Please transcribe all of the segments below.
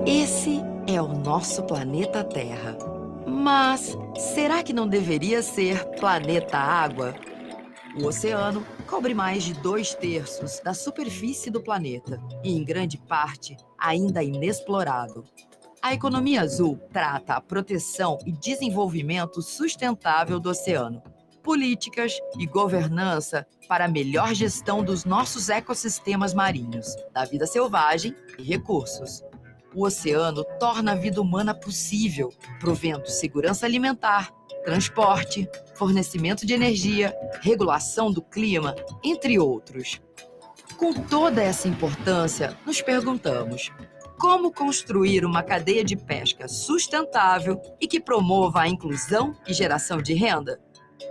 Esse é o nosso planeta Terra. Mas será que não deveria ser planeta Água? O oceano cobre mais de 2/3 da superfície do planeta e, em grande parte, ainda inexplorado. A economia azul trata a proteção e desenvolvimento sustentável do oceano, políticas e governança para a melhor gestão dos nossos ecossistemas marinhos, da vida selvagem e recursos. O oceano torna a vida humana possível, provendo segurança alimentar, transporte, fornecimento de energia, regulação do clima, entre outros. Com toda essa importância, nos perguntamos: como construir uma cadeia de pesca sustentável e que promova a inclusão e geração de renda?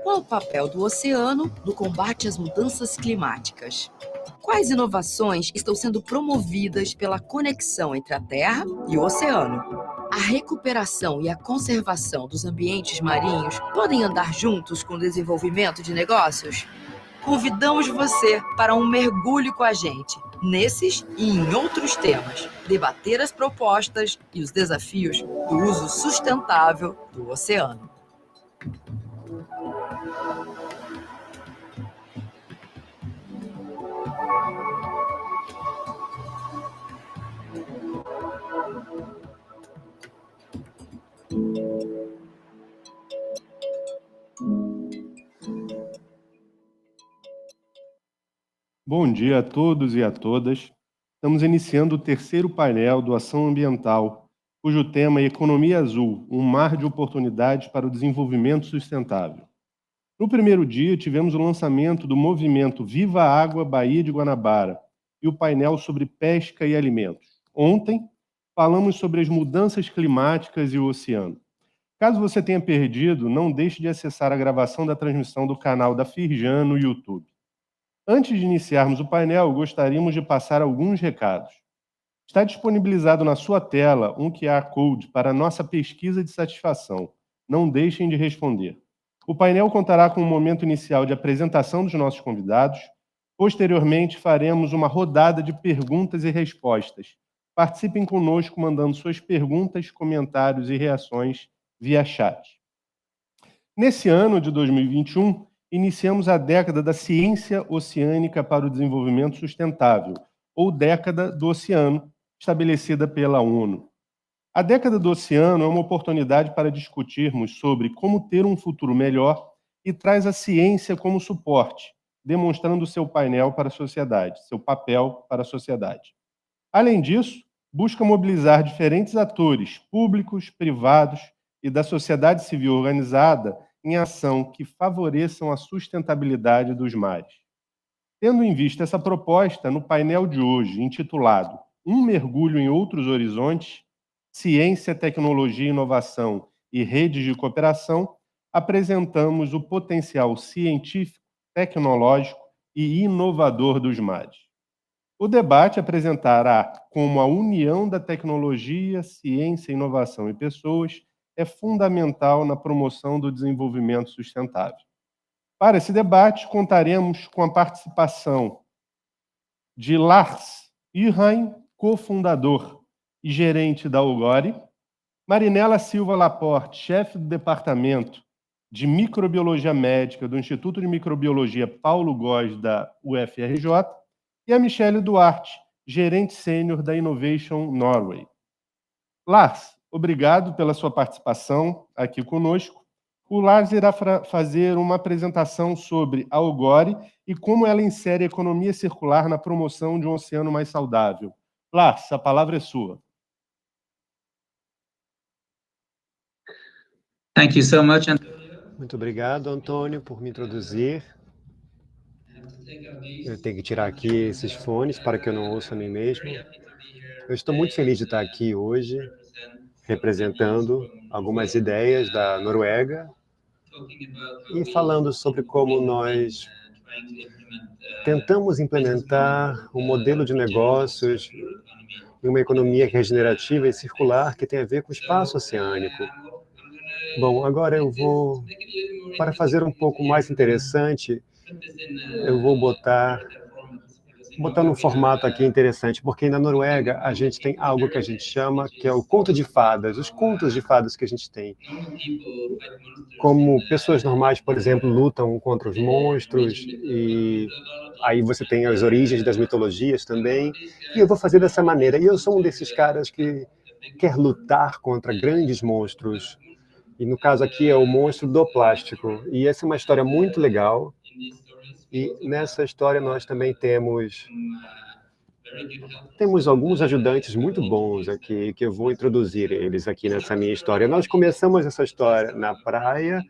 Qual o papel do oceano no combate às mudanças climáticas? Quais inovações estão sendo promovidas pela conexão entre a Terra e o oceano? A recuperação e a conservação dos ambientes marinhos podem andar juntos com o desenvolvimento de negócios? Convidamos você para um mergulho com a gente, nesses e em outros temas, debater as propostas e os desafios do uso sustentável do oceano. Bom dia a todos e a todas. Estamos iniciando o terceiro painel do Ação Ambiental, cujo tema é Economia Azul, um mar de oportunidades para o desenvolvimento sustentável. No primeiro dia, tivemos o lançamento do movimento Viva a Água Baía de Guanabara e o painel sobre pesca e alimentos. Ontem, falamos sobre as mudanças climáticas e o oceano. Caso você tenha perdido, não deixe de acessar a gravação da transmissão do canal da Firjan no YouTube. Antes de iniciarmos o painel, gostaríamos de passar alguns recados. Está disponibilizado na sua tela um QR Code para a nossa pesquisa de satisfação. Não deixem de responder. O painel contará com um momento inicial de apresentação dos nossos convidados. Posteriormente, faremos uma rodada de perguntas e respostas. Participem conosco mandando suas perguntas, comentários e reações via chat. Nesse ano de 2021, iniciamos a década da ciência oceânica para o desenvolvimento sustentável, ou década do oceano, estabelecida pela ONU. A década do oceano é uma oportunidade para discutirmos sobre como ter um futuro melhor e traz a ciência como suporte, demonstrando seu painel para a sociedade, seu papel para a sociedade. Além disso, busca mobilizar diferentes atores, públicos, privados e da sociedade civil organizada em ação que favoreçam a sustentabilidade dos mares. Tendo em vista essa proposta, no painel de hoje, intitulado Um mergulho em outros horizontes, ciência, tecnologia, inovação e redes de cooperação, apresentamos o potencial científico, tecnológico e inovador dos mares. O debate apresentará como a união da tecnologia, ciência, inovação e pessoas é fundamental na promoção do desenvolvimento sustentável. Para esse debate, contaremos com a participação de Lars Irheim, cofundador e gerente da Algore, Marinela Silva Laporte, chefe do Departamento de Microbiologia Médica do Instituto de Microbiologia Paulo Góes da UFRJ, e a Michele Duarte, gerente sênior da Innovation Norway. Lars, obrigado pela sua participação aqui conosco. O Lars irá fazer uma apresentação sobre a Algore e como ela insere a economia circular na promoção de um oceano mais saudável. Lars, a palavra é sua. Thank you so much. Muito obrigado, Antônio, por me introduzir. Eu tenho que tirar aqui esses fones para que eu não ouça a mim mesmo. Eu estou muito feliz de estar aqui hoje, representando algumas ideias da Noruega e falando sobre como nós tentamos implementar um modelo de negócios em uma economia regenerativa e circular que tem a ver com o espaço oceânico. Bom, agora eu vou, para fazer um pouco mais interessante, eu vou botar botando um formato aqui interessante, porque na Noruega a gente tem algo que a gente chama que é o conto de fadas, os contos de fadas que a gente tem. Como pessoas normais, por exemplo, lutam contra os monstros, e aí você tem as origens das mitologias também, e eu vou fazer dessa maneira. E eu sou um desses caras que quer lutar contra grandes monstros, e no caso aqui é o monstro do plástico. E essa é uma história muito legal, e nessa história nós também temos alguns ajudantes muito bons aqui, que eu vou introduzir eles aqui nessa minha história. Nós começamos essa história na praia,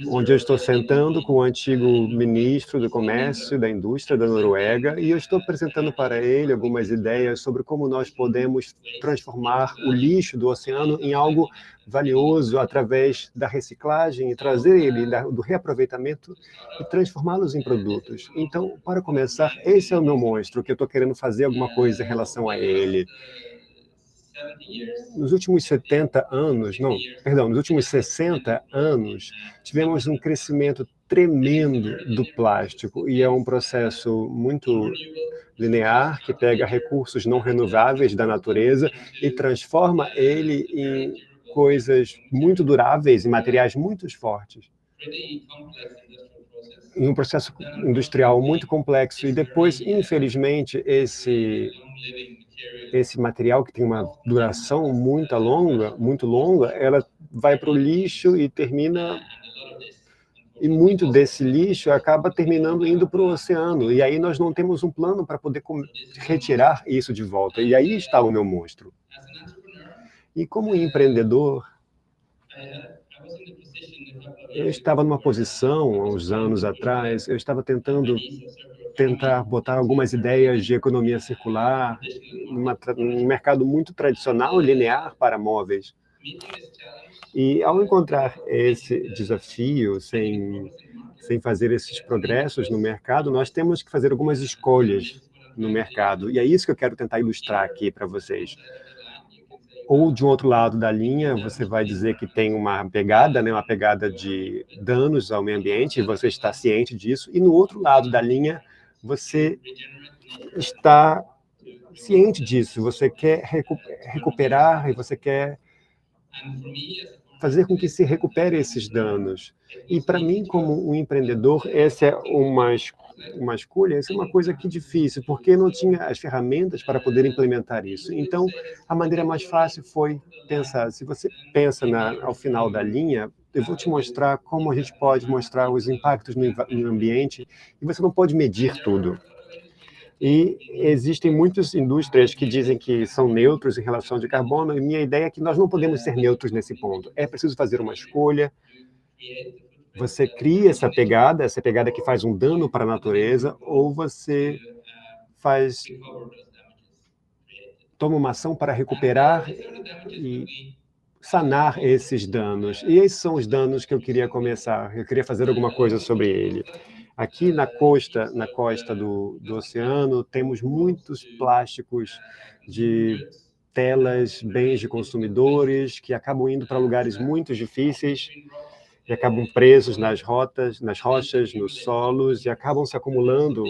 onde eu estou sentando com o antigo ministro do Comércio e da Indústria da Noruega, e eu estou apresentando para ele algumas ideias sobre como nós podemos transformar o lixo do oceano em algo valioso através da reciclagem e trazer ele do reaproveitamento e transformá-los em produtos. Então, para começar, esse é o meu monstro, que eu estou querendo fazer alguma coisa em relação a ele. Nos últimos 70 anos, não, perdão, nos últimos 60 anos, tivemos um crescimento tremendo do plástico, e é um processo muito linear que pega recursos não renováveis da natureza e transforma ele em coisas muito duráveis, em materiais muito fortes, em um processo industrial muito complexo. E depois, infelizmente, esse material, que tem uma duração muito longa, ela vai para o lixo e termina, e muito desse lixo acaba terminando indo para o oceano, e aí nós não temos um plano para poder retirar isso de volta, e aí está o meu monstro. E como empreendedor, eu estava numa posição, há uns anos atrás, eu estava tentar botar algumas ideias de economia circular num mercado muito tradicional e linear para móveis. E ao encontrar esse desafio, sem fazer esses progressos no mercado, nós temos que fazer algumas escolhas no mercado. E é isso que eu quero tentar ilustrar aqui para vocês. Ou de um outro lado da linha, você vai dizer que tem uma pegada, né, uma pegada de danos ao meio ambiente, e você está ciente disso. E no outro lado da linha, você está ciente disso, você quer recuperar e você quer fazer com que se recupere esses danos. E para mim, como um empreendedor, essa é uma escolha, essa é uma coisa que difícil, porque eu não tinha as ferramentas para poder implementar isso. Então, a maneira mais fácil foi pensar, se você pensa ao final da linha, eu vou te mostrar como a gente pode mostrar os impactos no ambiente, e você não pode medir tudo. E existem muitas indústrias que dizem que são neutros em relação de carbono, e minha ideia é que nós não podemos ser neutros nesse ponto. É preciso fazer uma escolha. Você cria essa pegada que faz um dano para a natureza, ou você toma uma ação para recuperar e sanar esses danos. E esses são os danos que eu queria começar. Eu queria fazer alguma coisa sobre ele. Aqui na costa do oceano, temos muitos plásticos de telas, bens de consumidores, que acabam indo para lugares muito difíceis e acabam presos nas rochas, nos solos, e acabam se acumulando.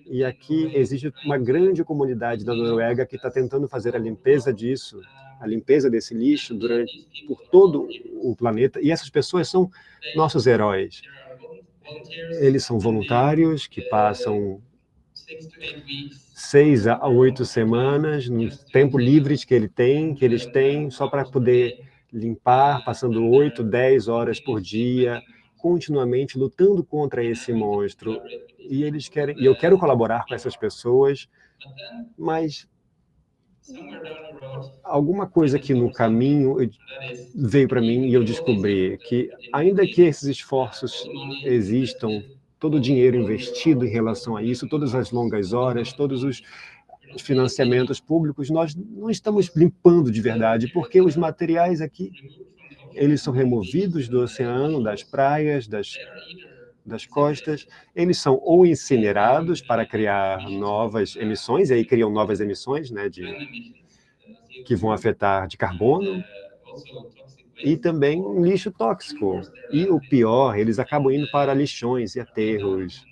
E aqui existe uma grande comunidade da Noruega que está tentando fazer a limpeza disso, a limpeza desse lixo por todo o planeta, e essas pessoas são nossos heróis. Eles são voluntários que passam 6 a 8 semanas no tempo livre que eles têm, só para poder limpar, passando 8, 10 horas por dia, continuamente lutando contra esse monstro. E eu quero colaborar com essas pessoas, mas alguma coisa aqui no caminho veio para mim, e eu descobri que, ainda que esses esforços existam, todo o dinheiro investido em relação a isso, todas as longas horas, todos os financiamentos públicos, nós não estamos limpando de verdade, porque os materiais aqui, eles são removidos do oceano, das praias, das costas, eles são ou incinerados para criar novas emissões, e aí criam novas emissões, né, que vão afetar de carbono, e também um lixo tóxico. E o pior, eles acabam indo para lixões e aterros.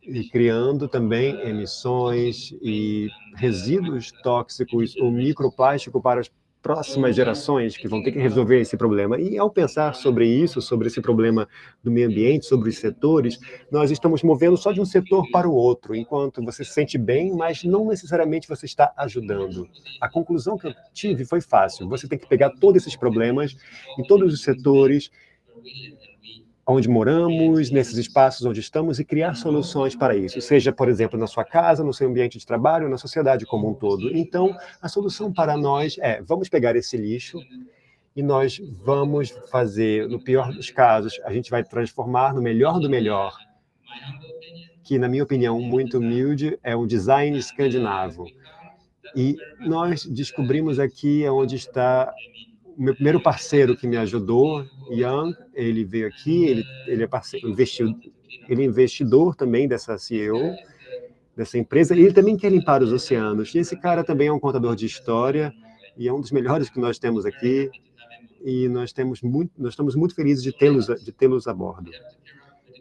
e criando também emissões e resíduos tóxicos ou microplástico para as próximas gerações que vão ter que resolver esse problema. E ao pensar sobre isso, sobre esse problema do meio ambiente, sobre os setores, nós estamos movendo só de um setor para o outro, enquanto você se sente bem, mas não necessariamente você está ajudando. A conclusão que eu tive foi fácil. Você tem que pegar todos esses problemas em todos os setores onde moramos, nesses espaços onde estamos e criar soluções para isso, seja, por exemplo, na sua casa, no seu ambiente de trabalho, na sociedade como um todo. Então, a solução para nós é, vamos pegar esse lixo e nós vamos fazer, no pior dos casos, a gente vai transformar no melhor do melhor, que, na minha opinião, muito humilde, é um design escandinavo. E nós descobrimos aqui onde está o meu primeiro parceiro que me ajudou, Young. Ele veio aqui, ele é parceiro, ele é investidor também dessa CEO, dessa empresa, e ele também quer limpar os oceanos. E esse cara também é um contador de história, e é um dos melhores que nós temos aqui, e nós estamos muito felizes de tê-los a bordo.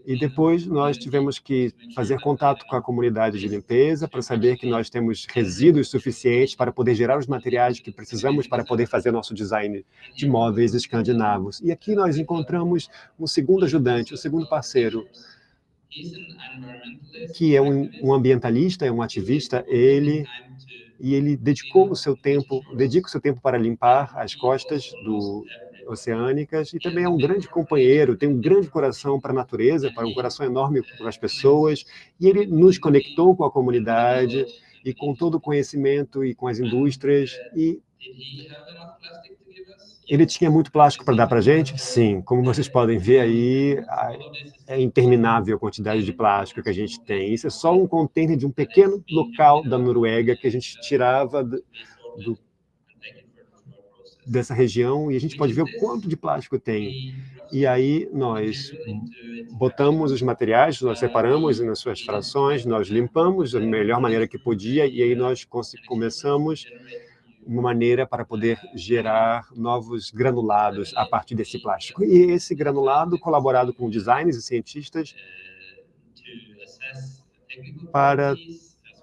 E depois nós tivemos que fazer contato com a comunidade de limpeza para saber que nós temos resíduos suficientes para poder gerar os materiais que precisamos para poder fazer nosso design de móveis escandinavos. E aqui nós encontramos um segundo ajudante, um segundo parceiro, que é um ambientalista, é um ativista, ele dedica o seu tempo para limpar as costas oceânicas, e também é um grande companheiro, tem um grande coração para a natureza, para um coração enorme para as pessoas, e ele nos conectou com a comunidade e com todo o conhecimento e com as indústrias. E ele tinha muito plástico para dar para a gente? Sim, como vocês podem ver aí, é interminável a quantidade de plástico que a gente tem. Isso é só um container de um pequeno local da Noruega que a gente tirava dessa região, e a gente pode ver o quanto de plástico tem. E aí nós botamos os materiais, nós separamos nas suas frações, nós limpamos da melhor maneira que podia, e aí nós começamos uma maneira para poder gerar novos granulados a partir desse plástico. E esse granulado, colaborado com designers e cientistas, para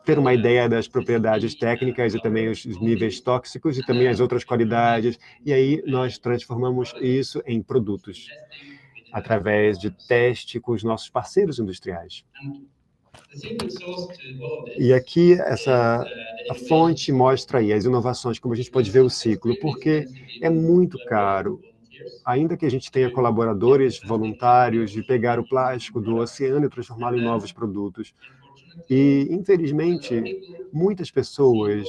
ter uma ideia das propriedades técnicas e também os níveis tóxicos e também as outras qualidades. E aí nós transformamos isso em produtos através de teste com os nossos parceiros industriais. E aqui a fonte mostra aí as inovações, como a gente pode ver o ciclo, porque é muito caro, ainda que a gente tenha colaboradores voluntários, de pegar o plástico do oceano e transformá-lo em novos produtos. E, infelizmente, muitas pessoas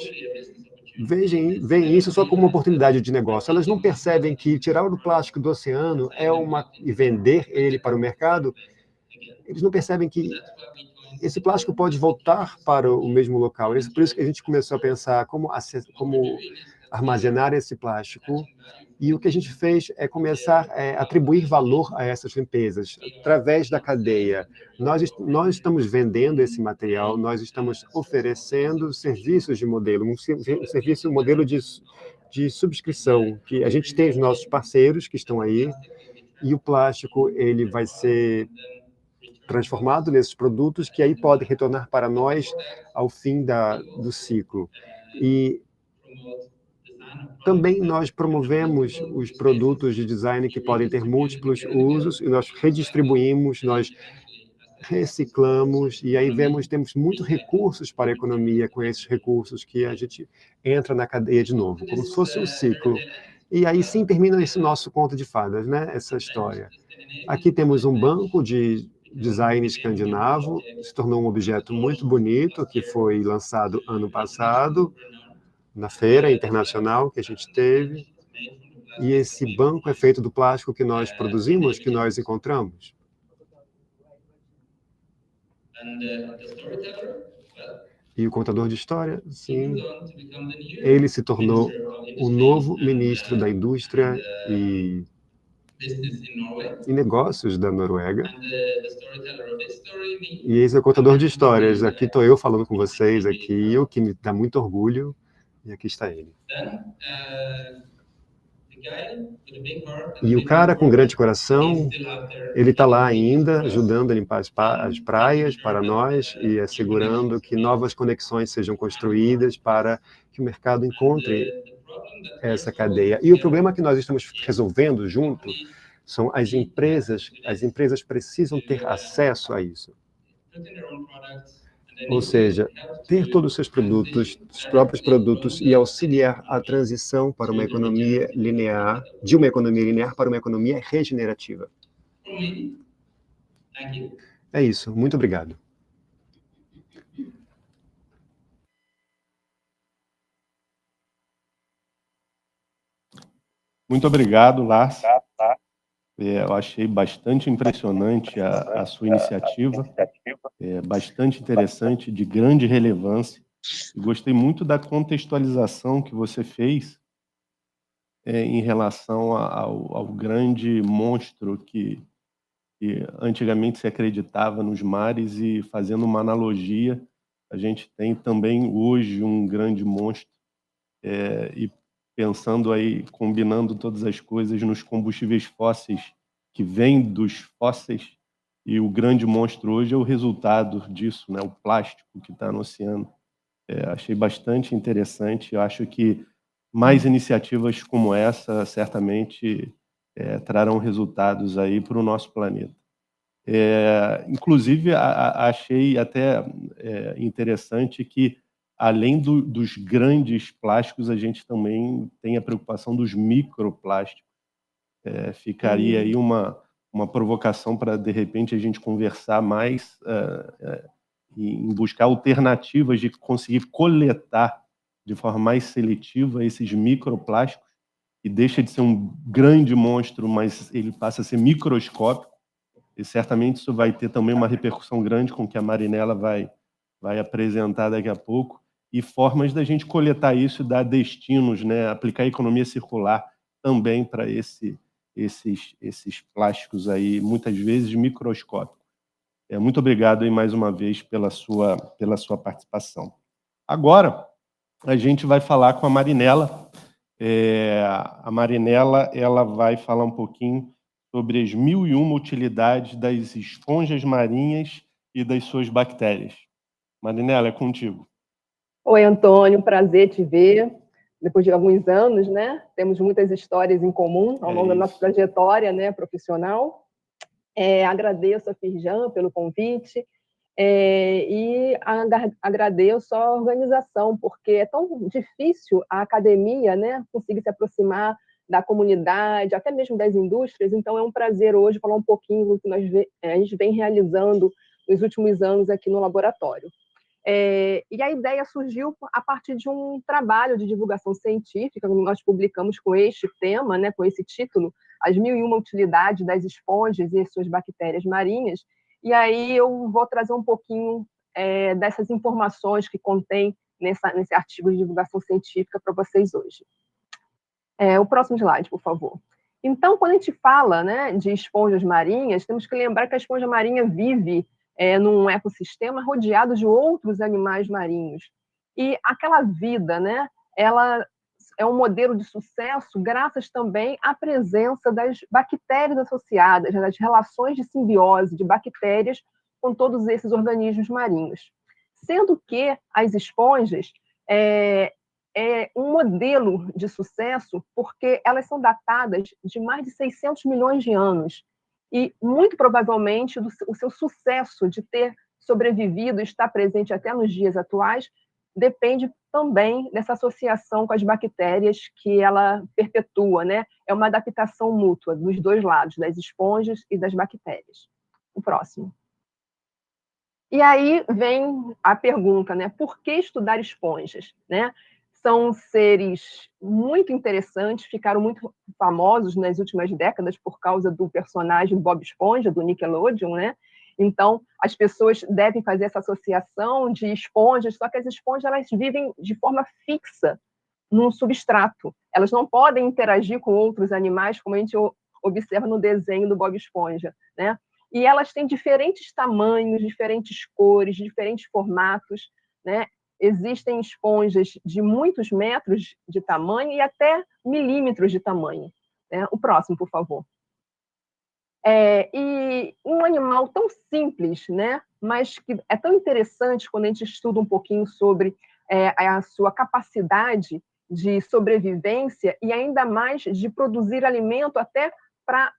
veem isso só como uma oportunidade de negócio. Elas não percebem que tirar o plástico do oceano e vender ele para o mercado, eles não percebem que esse plástico pode voltar para o mesmo local. Por isso que a gente começou a pensar como armazenar esse plástico. E o que a gente fez é começar a atribuir valor a essas limpezas, através da cadeia. Nós estamos vendendo esse material, nós estamos oferecendo serviços de modelo, um modelo de subscrição, que a gente tem os nossos parceiros que estão aí, e o plástico ele vai ser transformado nesses produtos que aí podem retornar para nós ao fim do ciclo. E também nós promovemos os produtos de design que podem ter múltiplos usos, e nós redistribuímos, nós reciclamos, e aí temos muitos recursos para a economia com esses recursos que a gente entra na cadeia de novo, como se fosse um ciclo. E aí sim termina esse nosso conto de fadas, né? Essa história. Aqui temos um banco de design escandinavo, se tornou um objeto muito bonito, que foi lançado ano passado, na feira internacional que a gente teve, e esse banco é feito do plástico que nós produzimos, que nós encontramos. E o contador de história, sim, ele se tornou o novo ministro da Indústria e Negócios da Noruega. E esse é o contador de histórias. Aqui estou eu falando com vocês, aqui, o que me dá muito orgulho. E aqui está ele. E o cara com grande coração, ele está lá ainda, ajudando a limpar as praias para nós e assegurando que novas conexões sejam construídas para que o mercado encontre essa cadeia. E o problema que nós estamos resolvendo junto são as empresas. As empresas precisam ter acesso a isso. Ou seja, ter todos os seus produtos, os próprios produtos, e auxiliar a transição para uma economia linear, de uma economia linear para uma economia regenerativa. É isso. Muito obrigado. Muito obrigado, Lars. Eu achei bastante impressionante a sua iniciativa, bastante interessante, de grande relevância. E gostei muito da contextualização que você fez em relação ao grande monstro que antigamente se acreditava nos mares, e fazendo uma analogia, a gente tem também hoje um grande monstro, e pensando aí, combinando todas as coisas nos combustíveis fósseis que vêm dos fósseis, e o grande monstro hoje é o resultado disso, né? O plástico que está no oceano. Achei bastante interessante. Eu acho que mais iniciativas como essa certamente trarão resultados aí para o nosso planeta. Inclusive, achei até interessante que, além dos grandes plásticos, a gente também tem a preocupação dos microplásticos. Ficaria aí uma provocação para, de repente, a gente conversar mais em buscar alternativas de conseguir coletar de forma mais seletiva esses microplásticos, e deixa de ser um grande monstro, mas ele passa a ser microscópico. E certamente isso vai ter também uma repercussão grande com o que a Marinela vai apresentar daqui a pouco, e formas da gente coletar isso e dar destinos, né? Aplicar a economia circular também para esses plásticos aí, muitas vezes microscópicos. Muito obrigado aí mais uma vez pela sua participação. Agora, a gente vai falar com a Marinela. A Marinela, ela vai falar um pouquinho sobre as 1001 utilidades das esponjas marinhas e das suas bactérias. Marinela, é contigo. Oi, Antônio, prazer te ver. Depois de alguns anos, né? Temos muitas histórias em comum ao longo da nossa trajetória, né, profissional. Agradeço a Firjan pelo convite e agradeço a organização, porque é tão difícil a academia, né, conseguir se aproximar da comunidade, até mesmo das indústrias. Então, é um prazer hoje falar um pouquinho do que a gente vem realizando nos últimos anos aqui no laboratório. E a ideia surgiu a partir de um trabalho de divulgação científica que nós publicamos com este tema, né, com esse título, As 1001 Utilidades das Esponjas e Suas Bactérias Marinhas. E aí eu vou trazer um pouquinho dessas informações que contém nesse artigo de divulgação científica para vocês hoje. O próximo slide, por favor. Então, quando a gente fala, né, de esponjas marinhas, temos que lembrar que a esponja marinha vive num ecossistema rodeado de outros animais marinhos. E aquela vida, né, ela é um modelo de sucesso graças também à presença das bactérias associadas, das relações de simbiose de bactérias com todos esses organismos marinhos. Sendo que as esponjas é um modelo de sucesso porque elas são datadas de mais de 600 milhões de anos. E, muito provavelmente, o seu sucesso de ter sobrevivido e estar presente até nos dias atuais depende também dessa associação com as bactérias que ela perpetua, né? É uma adaptação mútua dos dois lados, das esponjas e das bactérias. O próximo. E aí vem a pergunta, né? Por que estudar esponjas, né? São seres muito interessantes, ficaram muito famosos nas últimas décadas por causa do personagem Bob Esponja, do Nickelodeon, né? Então, as pessoas devem fazer essa associação de esponjas, só que as esponjas elas vivem de forma fixa num substrato. Elas não podem interagir com outros animais, como a gente observa no desenho do Bob Esponja, né? E elas têm diferentes tamanhos, diferentes cores, diferentes formatos, né? existem esponjas de muitos metros de tamanho e até milímetros de tamanho, né? O próximo, por favor. E um animal tão simples, né? Mas que é tão interessante quando a gente estuda um pouquinho sobre a sua capacidade de sobrevivência e ainda mais de produzir alimento até para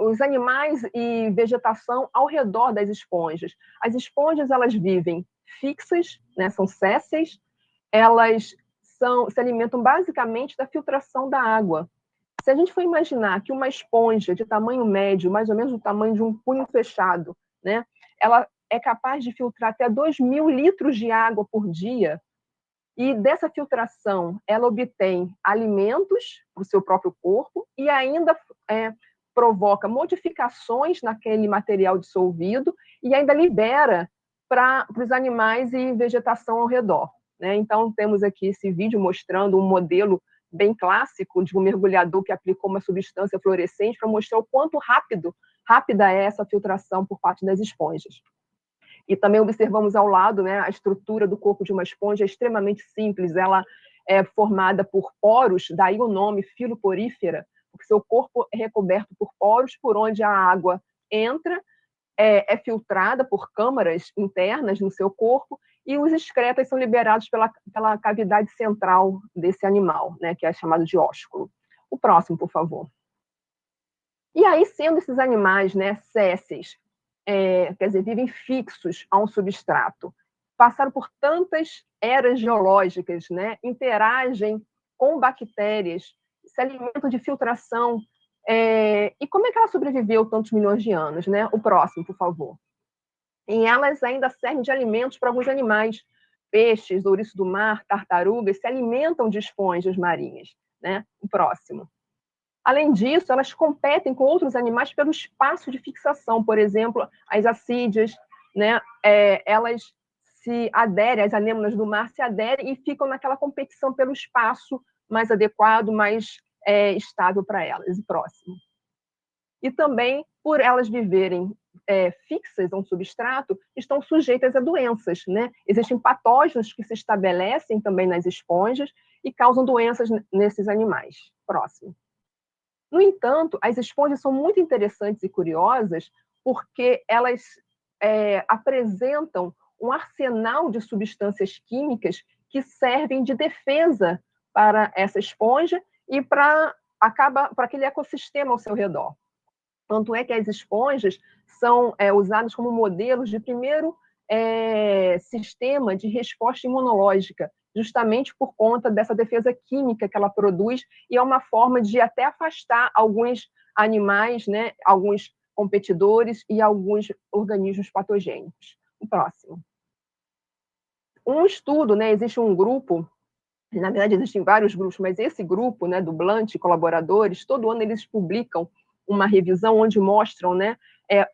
os animais e vegetação ao redor das esponjas. As esponjas, elas vivem fixas, né, são sésseis, elas se alimentam basicamente da filtração da água. Se a gente for imaginar que uma esponja de tamanho médio, mais ou menos do tamanho de um punho fechado, né, ela é capaz de filtrar até 2.000 litros de água por dia, e dessa filtração ela obtém alimentos para o seu próprio corpo e ainda provoca modificações naquele material dissolvido e ainda libera para os animais e vegetação ao redor, né? Então, temos aqui esse vídeo mostrando um modelo bem clássico de um mergulhador que aplicou uma substância fluorescente para mostrar o quanto rápida é essa filtração por parte das esponjas. E também observamos ao lado, né, a estrutura do corpo de uma esponja é extremamente simples, ela é formada por poros, daí o nome filoporífera, porque seu corpo é recoberto por poros por onde a água entra, é filtrada por câmaras internas no seu corpo e os excretas são liberados pela cavidade central desse animal, né, que é chamado de ósculo. O próximo, por favor. E aí, sendo esses animais, né, sésseis, quer dizer, vivem fixos a um substrato, passaram por tantas eras geológicas, né, interagem com bactérias, se alimentam de filtração, e como é que ela sobreviveu tantos milhões de anos, né? O próximo, por favor. E elas ainda servem de alimentos para alguns animais, peixes, ouriços do mar, tartarugas, se alimentam de esponjas marinhas, né? O próximo. Além disso, elas competem com outros animais pelo espaço de fixação, por exemplo, as assídeas, né? Elas se aderem, as anêmonas do mar se aderem e ficam naquela competição pelo espaço mais adequado, mais estável para elas. E próximo. E também, por elas viverem fixas a um substrato, estão sujeitas a doenças, né? Existem patógenos que se estabelecem também nas esponjas e causam doenças nesses animais. Próximo. No entanto, as esponjas são muito interessantes e curiosas porque elas apresentam um arsenal de substâncias químicas que servem de defesa para essa esponja e para aquele ecossistema ao seu redor. Tanto é que as esponjas são usadas como modelos de primeiro sistema de resposta imunológica, justamente por conta dessa defesa química que ela produz, e é uma forma de até afastar alguns animais, né, alguns competidores e alguns organismos patogênicos. O próximo. Um estudo, né, existe um grupo, na verdade existem vários grupos, mas esse grupo, né, do Blunt, colaboradores, todo ano eles publicam uma revisão onde mostram, né,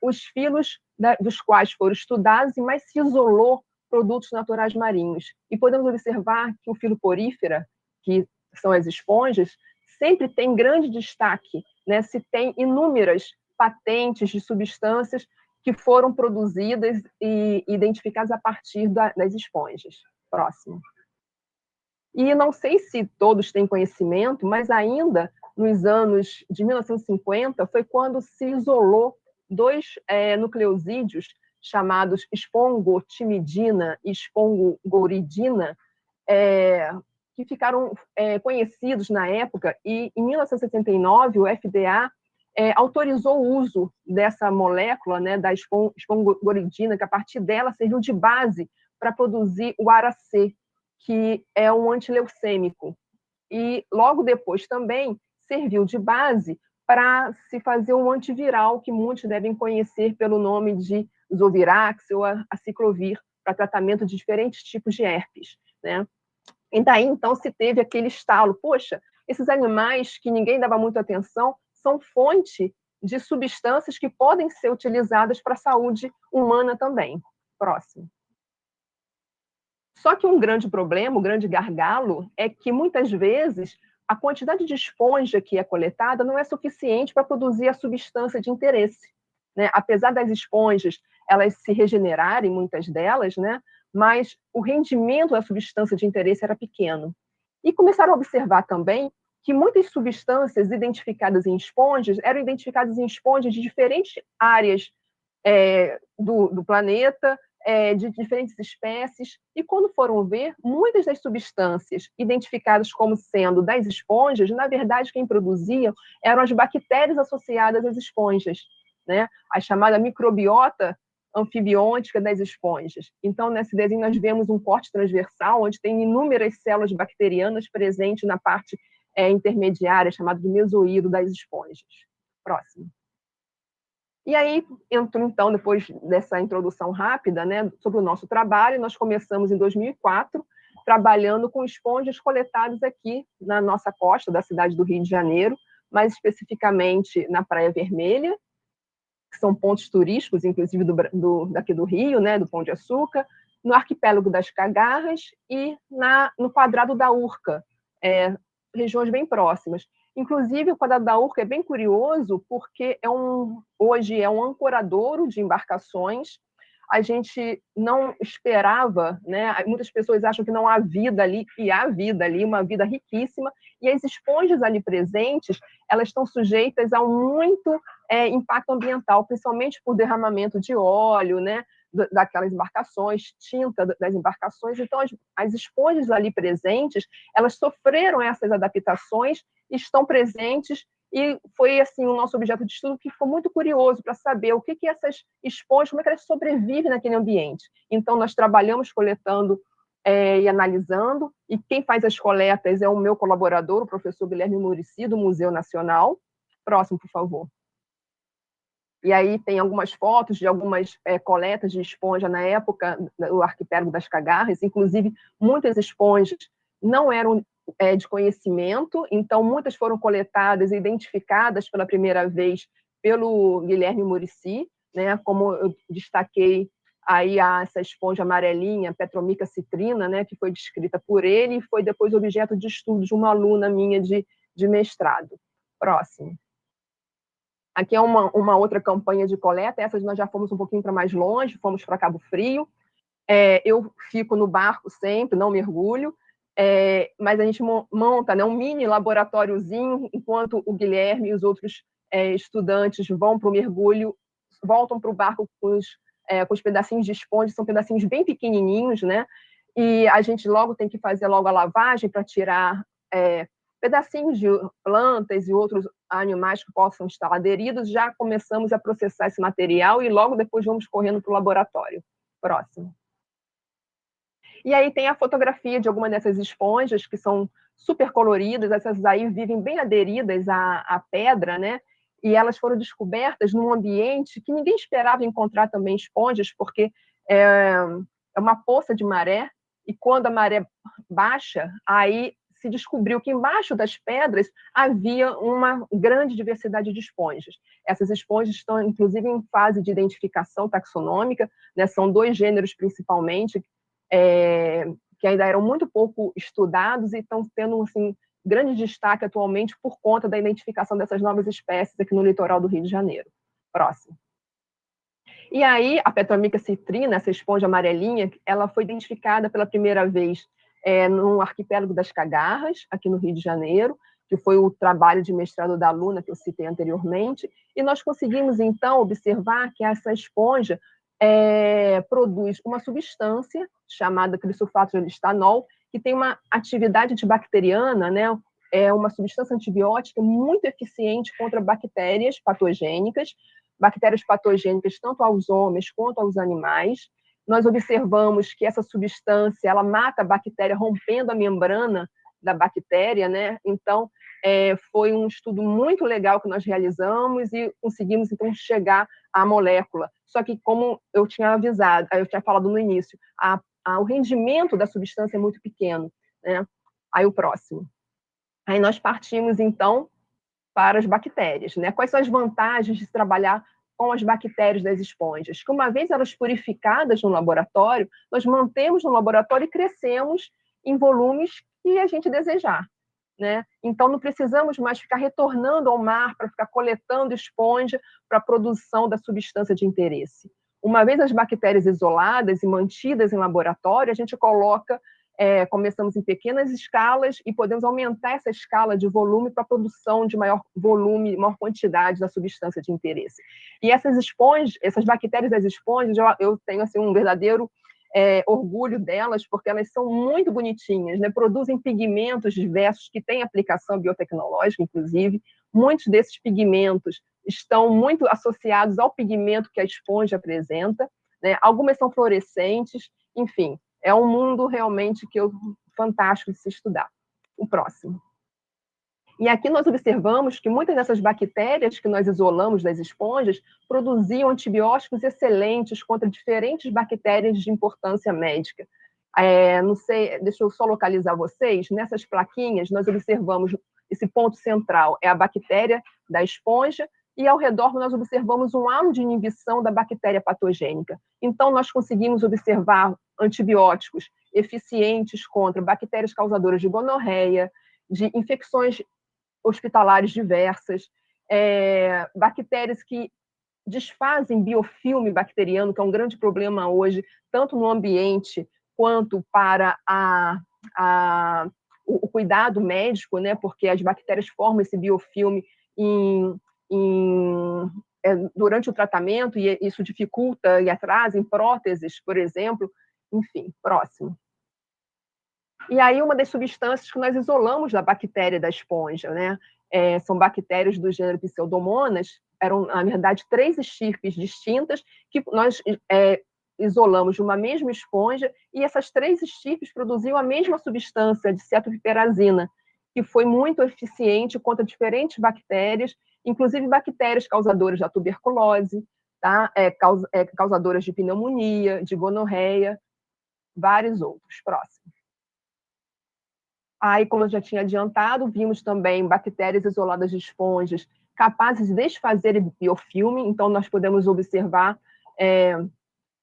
os filos dos quais foram estudados e mais se isolou produtos naturais marinhos. E podemos observar que o filoporífera, que são as esponjas, sempre tem grande destaque, né, se tem inúmeras patentes de substâncias que foram produzidas e identificadas a partir das esponjas. Próximo. E não sei se todos têm conhecimento, mas ainda nos anos de 1950 foi quando se isolou dois nucleosídeos chamados espongotimidina e espongogoridina, que ficaram conhecidos na época, e em 1979 o FDA autorizou o uso dessa molécula, né, da espongogoridina, que a partir dela serviu de base para produzir o Ara-C, que é um antileucêmico. E logo depois também serviu de base para se fazer um antiviral, que muitos devem conhecer pelo nome de Zovirax ou aciclovir, para tratamento de diferentes tipos de herpes, né? E daí, então, se teve aquele estalo, poxa, esses animais que ninguém dava muita atenção são fonte de substâncias que podem ser utilizadas para a saúde humana também. Próximo. Só que um grande problema, um grande gargalo, é que muitas vezes a quantidade de esponja que é coletada não é suficiente para produzir a substância de interesse, né? Apesar das esponjas elas se regenerarem, muitas delas, né, mas o rendimento da substância de interesse era pequeno. E começaram a observar também que muitas substâncias identificadas em esponjas eram identificadas em esponjas de diferentes áreas do planeta, de diferentes espécies, e quando foram ver, muitas das substâncias identificadas como sendo das esponjas, na verdade, quem produziam eram as bactérias associadas às esponjas, né? A chamada microbiota anfibiótica das esponjas. Então, nesse desenho, nós vemos um corte transversal, onde tem inúmeras células bacterianas presentes na parte intermediária, chamada de mesoído das esponjas. Próximo. E aí, então, depois dessa introdução rápida, né, sobre o nosso trabalho, nós começamos em 2004, trabalhando com esponjas coletadas aqui na nossa costa da cidade do Rio de Janeiro, mais especificamente na Praia Vermelha, que são pontos turísticos, inclusive daqui do Rio, né, do Pão de Açúcar, no arquipélago das Cagarras e no quadrado da Urca, regiões bem próximas. Inclusive, o quadrado da Urca é bem curioso, porque hoje é um ancoradouro de embarcações. A gente não esperava, né? Muitas pessoas acham que não há vida ali, e há vida ali, uma vida riquíssima, e as esponjas ali presentes, elas estão sujeitas a muito impacto ambiental, principalmente por derramamento de óleo, né? Daquelas embarcações, tinta das embarcações. Então, as esponjas ali presentes, elas sofreram essas adaptações, estão presentes, e foi assim o nosso objeto de estudo, que ficou muito curioso para saber o que essas esponjas, como é que elas sobrevivem naquele ambiente. Então, nós trabalhamos coletando e analisando, e quem faz as coletas é o meu colaborador, o professor Guilherme Muricy, do Museu Nacional. Próximo, por favor. E aí tem algumas fotos de algumas coletas de esponja na época do arquipélago das Cagarras, inclusive muitas esponjas não eram de conhecimento, então muitas foram coletadas e identificadas pela primeira vez pelo Guilherme Muricy, né, como eu destaquei aí essa esponja amarelinha, Petromica citrina, né, que foi descrita por ele e foi depois objeto de estudo de uma aluna minha de mestrado. Próximo. Aqui é uma outra campanha de coleta, essas nós já fomos um pouquinho para mais longe, fomos para Cabo Frio. Eu fico no barco sempre, não mergulho, mas a gente monta, né, um mini laboratóriozinho, enquanto o Guilherme e os outros estudantes vão para o mergulho, voltam para o barco com os pedacinhos de esponja, são pedacinhos bem pequenininhos, né? E a gente logo tem que fazer logo a lavagem para tirar pedacinhos de plantas e outros animais que possam estar aderidos. Já começamos a processar esse material e logo depois vamos correndo para o laboratório. Próximo. E aí tem a fotografia de alguma dessas esponjas, que são super coloridas, essas aí vivem bem aderidas à pedra, né? E elas foram descobertas num ambiente que ninguém esperava encontrar também esponjas, porque é uma poça de maré, e quando a maré baixa, aí se descobriu que embaixo das pedras havia uma grande diversidade de esponjas. Essas esponjas estão, inclusive, em fase de identificação taxonômica, né? São 2 gêneros, principalmente, que ainda eram muito pouco estudados e estão tendo assim, grande destaque atualmente por conta da identificação dessas novas espécies aqui no litoral do Rio de Janeiro. Próximo. E aí, a Petromica citrina, essa esponja amarelinha, ela foi identificada pela primeira vez no arquipélago das Cagarras, aqui no Rio de Janeiro, que foi o trabalho de mestrado da aluna que eu citei anteriormente, e nós conseguimos, então, observar que essa esponja produz uma substância chamada trisulfato de alistanol, que tem uma atividade antibacteriana, né? É uma substância antibiótica muito eficiente contra bactérias patogênicas tanto aos homens quanto aos animais. Nós observamos que essa substância ela mata a bactéria rompendo a membrana da bactéria, né? Então, foi um estudo muito legal que nós realizamos e conseguimos, então, chegar à molécula. Só que, como eu tinha avisado, eu tinha falado no início, o rendimento da substância é muito pequeno, né? Aí o próximo. Aí nós partimos, então, para as bactérias, né? Quais são as vantagens de trabalhar com as bactérias das esponjas? Que uma vez elas purificadas no laboratório, nós mantemos no laboratório e crescemos em volumes que a gente desejar, né? Então, não precisamos mais ficar retornando ao mar para ficar coletando esponja para a produção da substância de interesse. Uma vez as bactérias isoladas e mantidas em laboratório, a gente começamos em pequenas escalas e podemos aumentar essa escala de volume para a produção de maior volume, maior quantidade da substância de interesse. E essas bactérias das esponjas, eu tenho assim, um verdadeiro orgulho delas, porque elas são muito bonitinhas, né? Produzem pigmentos diversos que têm aplicação biotecnológica, inclusive. Muitos desses pigmentos estão muito associados ao pigmento que a esponja apresenta, né? Algumas são fluorescentes, enfim, é um mundo realmente fantástico de se estudar. O próximo. E aqui nós observamos que muitas dessas bactérias que nós isolamos das esponjas produziam antibióticos excelentes contra diferentes bactérias de importância médica. Não sei, deixa eu só localizar vocês. Nessas plaquinhas, nós observamos esse ponto central, é a bactéria da esponja, e ao redor nós observamos um halo de inibição da bactéria patogênica. Então, nós conseguimos observar antibióticos eficientes contra bactérias causadoras de gonorreia, de infecções hospitalares diversas, bactérias que desfazem biofilme bacteriano, que é um grande problema hoje, tanto no ambiente quanto para o cuidado médico, né? Porque as bactérias formam esse biofilme durante o tratamento, e isso dificulta e atrasa em próteses, por exemplo. Enfim, próximo. E aí, uma das substâncias que nós isolamos da bactéria da esponja, né? São bactérias do gênero Pseudomonas, eram, na verdade, 3 estirpes distintas que nós isolamos de uma mesma esponja, e essas 3 estirpes produziam a mesma substância de cetopiperazina, que foi muito eficiente contra diferentes bactérias, inclusive bactérias causadoras da tuberculose, tá? Causadoras de pneumonia, de gonorreia, vários outros. Próximo. Aí, como eu já tinha adiantado, vimos também bactérias isoladas de esponjas capazes de desfazer biofilme, então nós podemos observar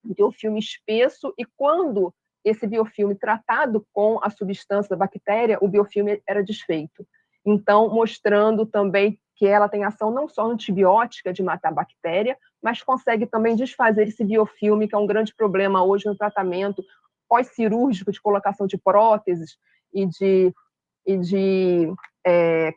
biofilme espesso, e quando esse biofilme tratado com a substância da bactéria, o biofilme era desfeito. Então, mostrando também que ela tem ação não só antibiótica de matar a bactéria, mas consegue também desfazer esse biofilme, que é um grande problema hoje no tratamento pós-cirúrgico de colocação de próteses e de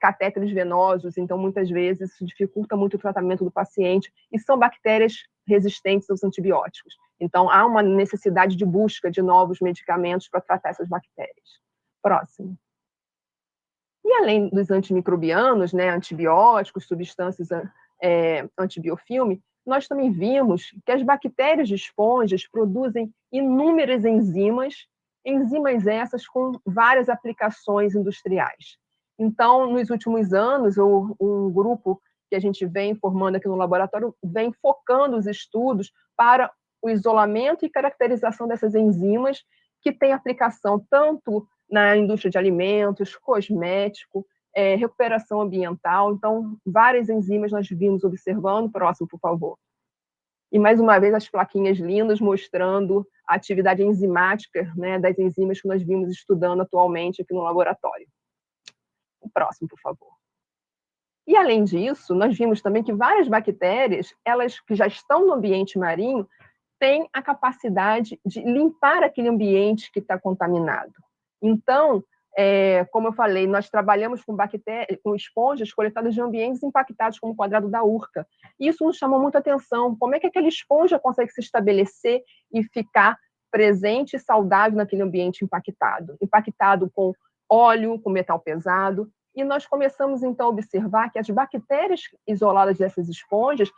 catéteres venosos. Então, muitas vezes, isso dificulta muito o tratamento do paciente, e são bactérias resistentes aos antibióticos. Então, há uma necessidade de busca de novos medicamentos para tratar essas bactérias. Próximo. E além dos antimicrobianos, né, antibióticos, substâncias antibiofilme, nós também vimos que as bactérias de esponjas produzem inúmeras enzimas essas com várias aplicações industriais. Então, nos últimos anos, um grupo que a gente vem formando aqui no laboratório vem focando os estudos para o isolamento e caracterização dessas enzimas, que têm aplicação tanto na indústria de alimentos, cosmético, recuperação ambiental. Então, várias enzimas nós vimos observando. Próximo, por favor. E, mais uma vez, as plaquinhas lindas mostrando a atividade enzimática, né, das enzimas que nós vimos estudando atualmente aqui no laboratório. O próximo, por favor. E, além disso, nós vimos também que várias bactérias, elas que já estão no ambiente marinho, têm a capacidade de limpar aquele ambiente que está contaminado. Então, como eu falei, nós trabalhamos com esponjas coletadas de ambientes impactados, como o quadrado da Urca. Isso nos chamou muita atenção. Como é que aquela esponja consegue se estabelecer e ficar presente e saudável naquele ambiente impactado com óleo, com metal pesado? E nós começamos, então, a observar que as bactérias isoladas dessas esponjas,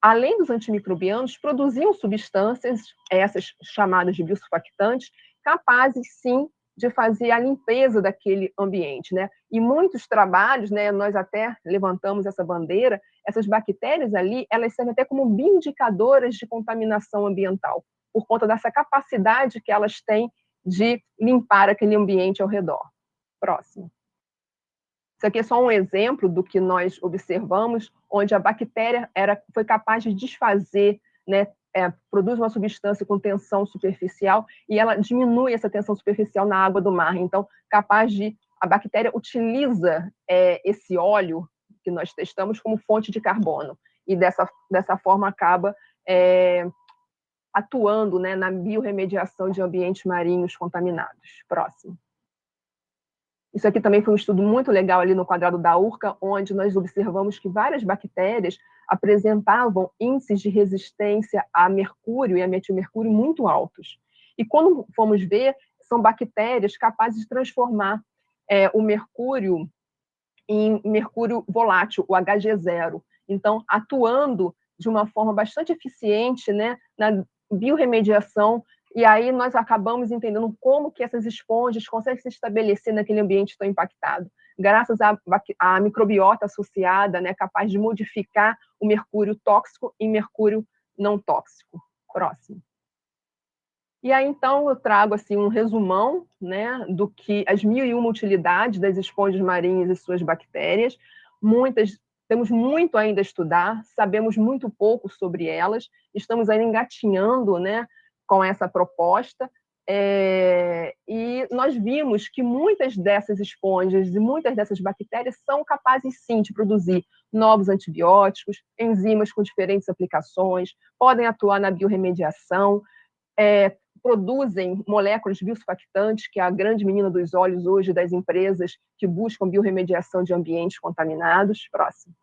além dos antimicrobianos, produziam substâncias, essas chamadas de biosurfactantes, capazes, sim, de fazer a limpeza daquele ambiente, né? E muitos trabalhos, né, nós até levantamos essa bandeira, essas bactérias ali, elas servem até como bioindicadoras de contaminação ambiental, por conta dessa capacidade que elas têm de limpar aquele ambiente ao redor. Próximo. Isso aqui é só um exemplo do que nós observamos, onde a bactéria foi capaz de desfazer, né, produz uma substância com tensão superficial e ela diminui essa tensão superficial na água do mar. Então, a bactéria utiliza esse óleo que nós testamos como fonte de carbono, e dessa forma acaba atuando, né, na biorremediação de ambientes marinhos contaminados. Próximo. Isso aqui também foi um estudo muito legal ali no quadrado da Urca, onde nós observamos que várias bactérias apresentavam índices de resistência a mercúrio e a metilmercúrio muito altos. E quando fomos ver, são bactérias capazes de transformar o mercúrio em mercúrio volátil, o Hg0. Então, atuando de uma forma bastante eficiente, né, na biorremediação, e aí nós acabamos entendendo como que essas esponjas conseguem se estabelecer naquele ambiente tão impactado, graças à microbiota associada, né, capaz de modificar o mercúrio tóxico em mercúrio não tóxico. Próximo. E aí, então, eu trago assim, um resumão, né, do que as 1001 utilidades das esponjas marinhas e suas bactérias. Temos muito ainda a estudar, sabemos muito pouco sobre elas, estamos ainda engatinhando, né, com essa proposta, e nós vimos que muitas dessas esponjas e muitas dessas bactérias são capazes, sim, de produzir novos antibióticos, enzimas com diferentes aplicações, podem atuar na biorremediação, produzem moléculas biosurfactantes, que é a grande menina dos olhos hoje das empresas que buscam biorremediação de ambientes contaminados. Próximo.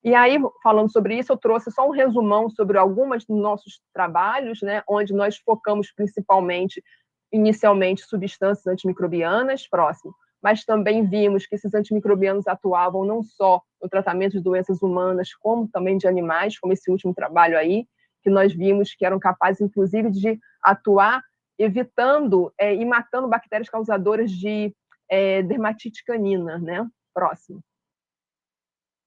E aí, falando sobre isso, eu trouxe só um resumão sobre alguns dos nossos trabalhos, né, onde nós focamos principalmente, inicialmente, substâncias antimicrobianas. Próximo. Mas também vimos que esses antimicrobianos atuavam não só no tratamento de doenças humanas, como também de animais, como esse último trabalho aí, que nós vimos que eram capazes, inclusive, de atuar evitando e matando bactérias causadoras de dermatite canina, né? Próximo.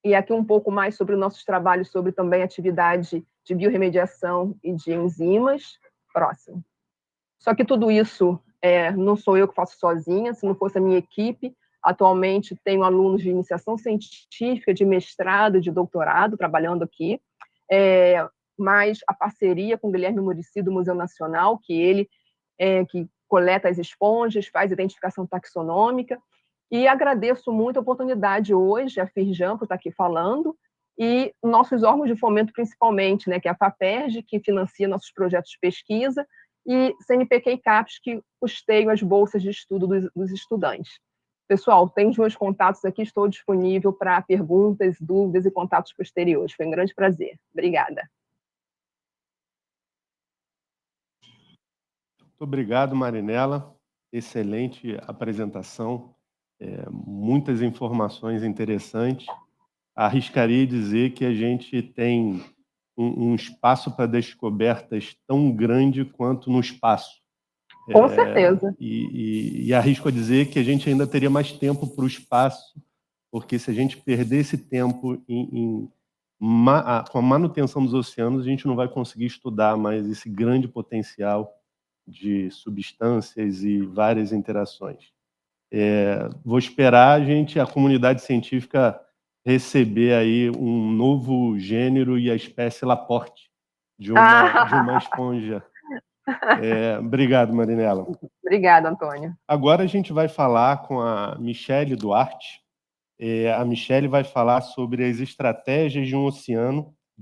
E aqui um pouco mais sobre os nossos trabalhos sobre também atividade de biorremediação e de enzimas. Próximo. Só que tudo isso não sou eu que faço sozinha, se não fosse a minha equipe. Atualmente tenho alunos de iniciação científica, de mestrado, de doutorado, trabalhando aqui, mais a parceria com o Guilherme Muricy, do Museu Nacional, que ele que coleta as esponjas, faz identificação taxonômica, e agradeço muito a oportunidade hoje, a Firjan, por estar aqui falando, e nossos órgãos de fomento principalmente, né, que é a FAPERJ, que financia nossos projetos de pesquisa, e CNPq e CAPES, que custeiam as bolsas de estudo dos estudantes. Pessoal, tem os meus contatos aqui, estou disponível para perguntas, dúvidas e contatos posteriores. Foi um grande prazer. Obrigada. Muito obrigado, Marinela. Excelente apresentação, muitas informações interessantes. Arriscaria dizer que a gente tem um espaço para descobertas tão grande quanto no espaço. Com certeza. E arrisco a dizer que a gente ainda teria mais tempo para o espaço, porque se a gente perder esse tempo com a manutenção dos oceanos, a gente não vai conseguir estudar mais esse grande potencial de substâncias e várias interações. Vou esperar a comunidade científica, receber aí um novo gênero e a espécie Laporte de uma esponja. Obrigado, Marinela. Obrigada, Antônio. Agora a gente vai falar com a Michele Duarte. A Michele vai falar sobre as estratégias de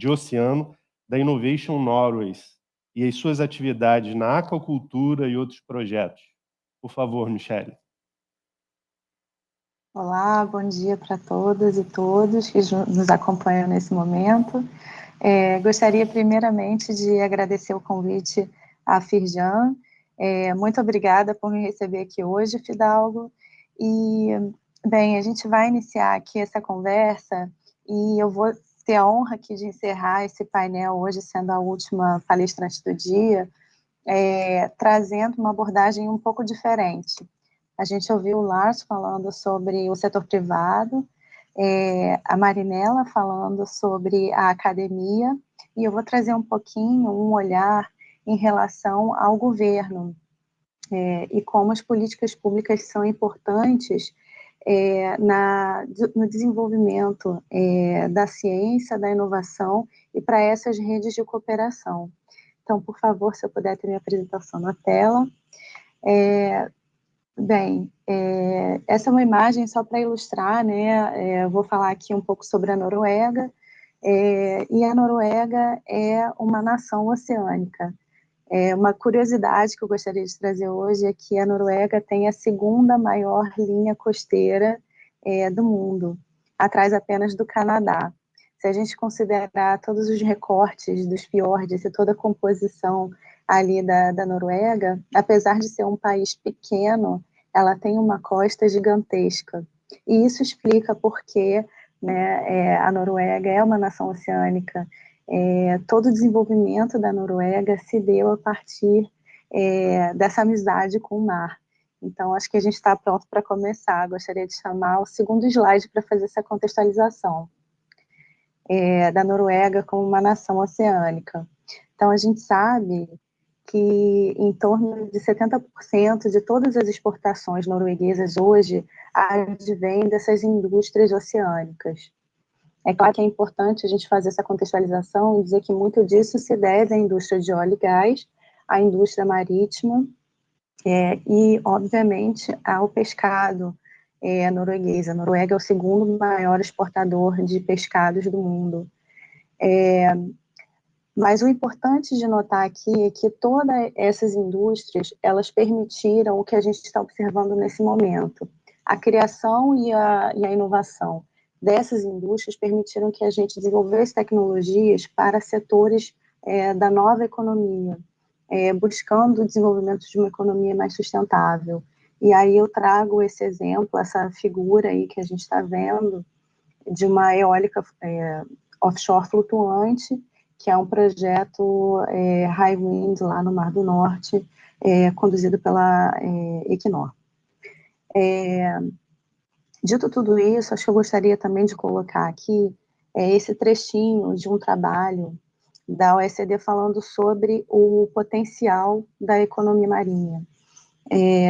oceano da Innovation Norways e as suas atividades na aquacultura e outros projetos. Por favor, Michele. Olá, bom dia para todas e todos que nos acompanham nesse momento. Gostaria primeiramente de agradecer o convite à Firjan. Muito obrigada por me receber aqui hoje, Fidalgo. E, bem, a gente vai iniciar aqui essa conversa e eu vou ter a honra aqui de encerrar esse painel hoje, sendo a última palestrante do dia, trazendo uma abordagem um pouco diferente. A gente ouviu o Lars falando sobre o setor privado, a Marinela falando sobre a academia, e eu vou trazer um pouquinho um olhar em relação ao governo, e como as políticas públicas são importantes no desenvolvimento da ciência, da inovação e para essas redes de cooperação. Então, por favor, se eu puder ter minha apresentação na tela. Bem, essa é uma imagem só para ilustrar, né? Eu vou falar aqui um pouco sobre a Noruega, e a Noruega é uma nação oceânica. Uma curiosidade que eu gostaria de trazer hoje é que a Noruega tem a segunda maior linha costeira do mundo, atrás apenas do Canadá. Se a gente considerar todos os recortes dos fiordes e toda a composição ali da Noruega, apesar de ser um país pequeno, ela tem uma costa gigantesca. E isso explica por que, né, a Noruega é uma nação oceânica. Todo o desenvolvimento da Noruega se deu a partir dessa amizade com o mar. Então, acho que a gente está pronto para começar. Gostaria de chamar o segundo slide para fazer essa contextualização da Noruega como uma nação oceânica. Então, a gente sabe que em torno de 70% de todas as exportações norueguesas hoje advêm dessas indústrias oceânicas. É claro que é importante a gente fazer essa contextualização e dizer que muito disso se deve à indústria de óleo e gás, à indústria marítima e, obviamente, ao pescado norueguês. A Noruega é o segundo maior exportador de pescados do mundo. Mas o importante de notar aqui é que todas essas indústrias, elas permitiram o que a gente está observando nesse momento. A criação e a inovação dessas indústrias permitiram que a gente desenvolvesse tecnologias para setores da nova economia, buscando o desenvolvimento de uma economia mais sustentável. E aí eu trago esse exemplo, essa figura aí que a gente está vendo, de uma eólica offshore flutuante, que é um projeto High Wind lá no Mar do Norte, conduzido pela Equinor. Dito tudo isso, acho que eu gostaria também de colocar aqui esse trechinho de um trabalho da OECD falando sobre o potencial da economia marinha,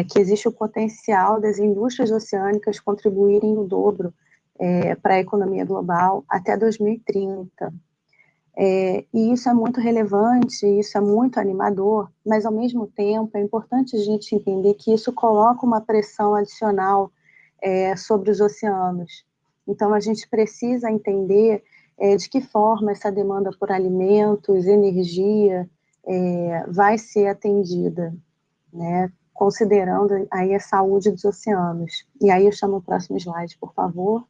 que existe o potencial das indústrias oceânicas contribuírem o dobro para a economia global até 2030. E isso é muito relevante, isso é muito animador, mas ao mesmo tempo é importante a gente entender que isso coloca uma pressão adicional sobre os oceanos. Então a gente precisa entender de que forma essa demanda por alimentos, energia, vai ser atendida, né, considerando aí a saúde dos oceanos. E aí eu chamo o próximo slide, por favor.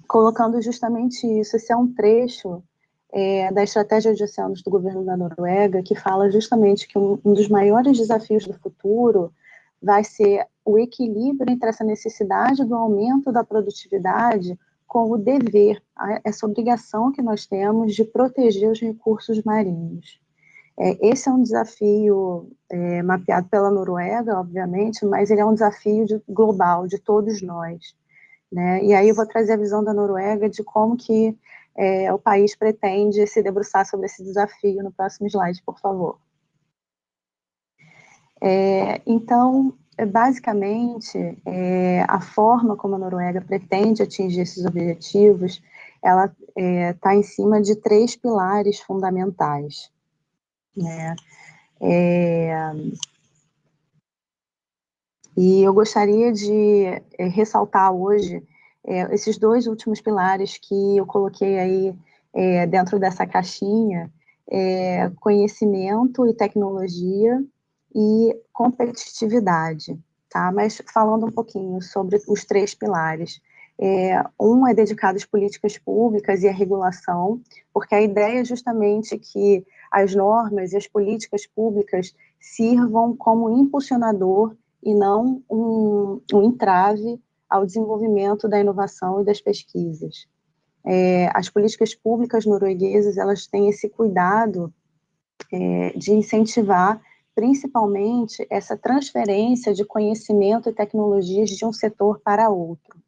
Colocando justamente isso. Esse é um trecho da estratégia de oceanos do governo da Noruega, que fala justamente que um dos maiores desafios do futuro vai ser o equilíbrio entre essa necessidade do aumento da produtividade com o dever, essa obrigação que nós temos de proteger os recursos marinhos. Esse é um desafio mapeado pela Noruega, obviamente, mas ele é um desafio global, de todos nós. Né? E aí eu vou trazer a visão da Noruega de como que o país pretende se debruçar sobre esse desafio no próximo slide, por favor. Então, basicamente, a forma como a Noruega pretende atingir esses objetivos, ela está em cima de 3 pilares fundamentais, né? E eu gostaria de ressaltar hoje esses 2 últimos pilares que eu coloquei aí dentro dessa caixinha, conhecimento e tecnologia e competitividade, tá? Mas falando um pouquinho sobre os 3 pilares. Um é dedicado às políticas públicas e à regulação, porque a ideia é justamente que as normas e as políticas públicas sirvam como impulsionador e não um entrave ao desenvolvimento da inovação e das pesquisas. As políticas públicas norueguesas, elas têm esse cuidado de incentivar principalmente essa transferência de conhecimento e tecnologias de um setor para outro.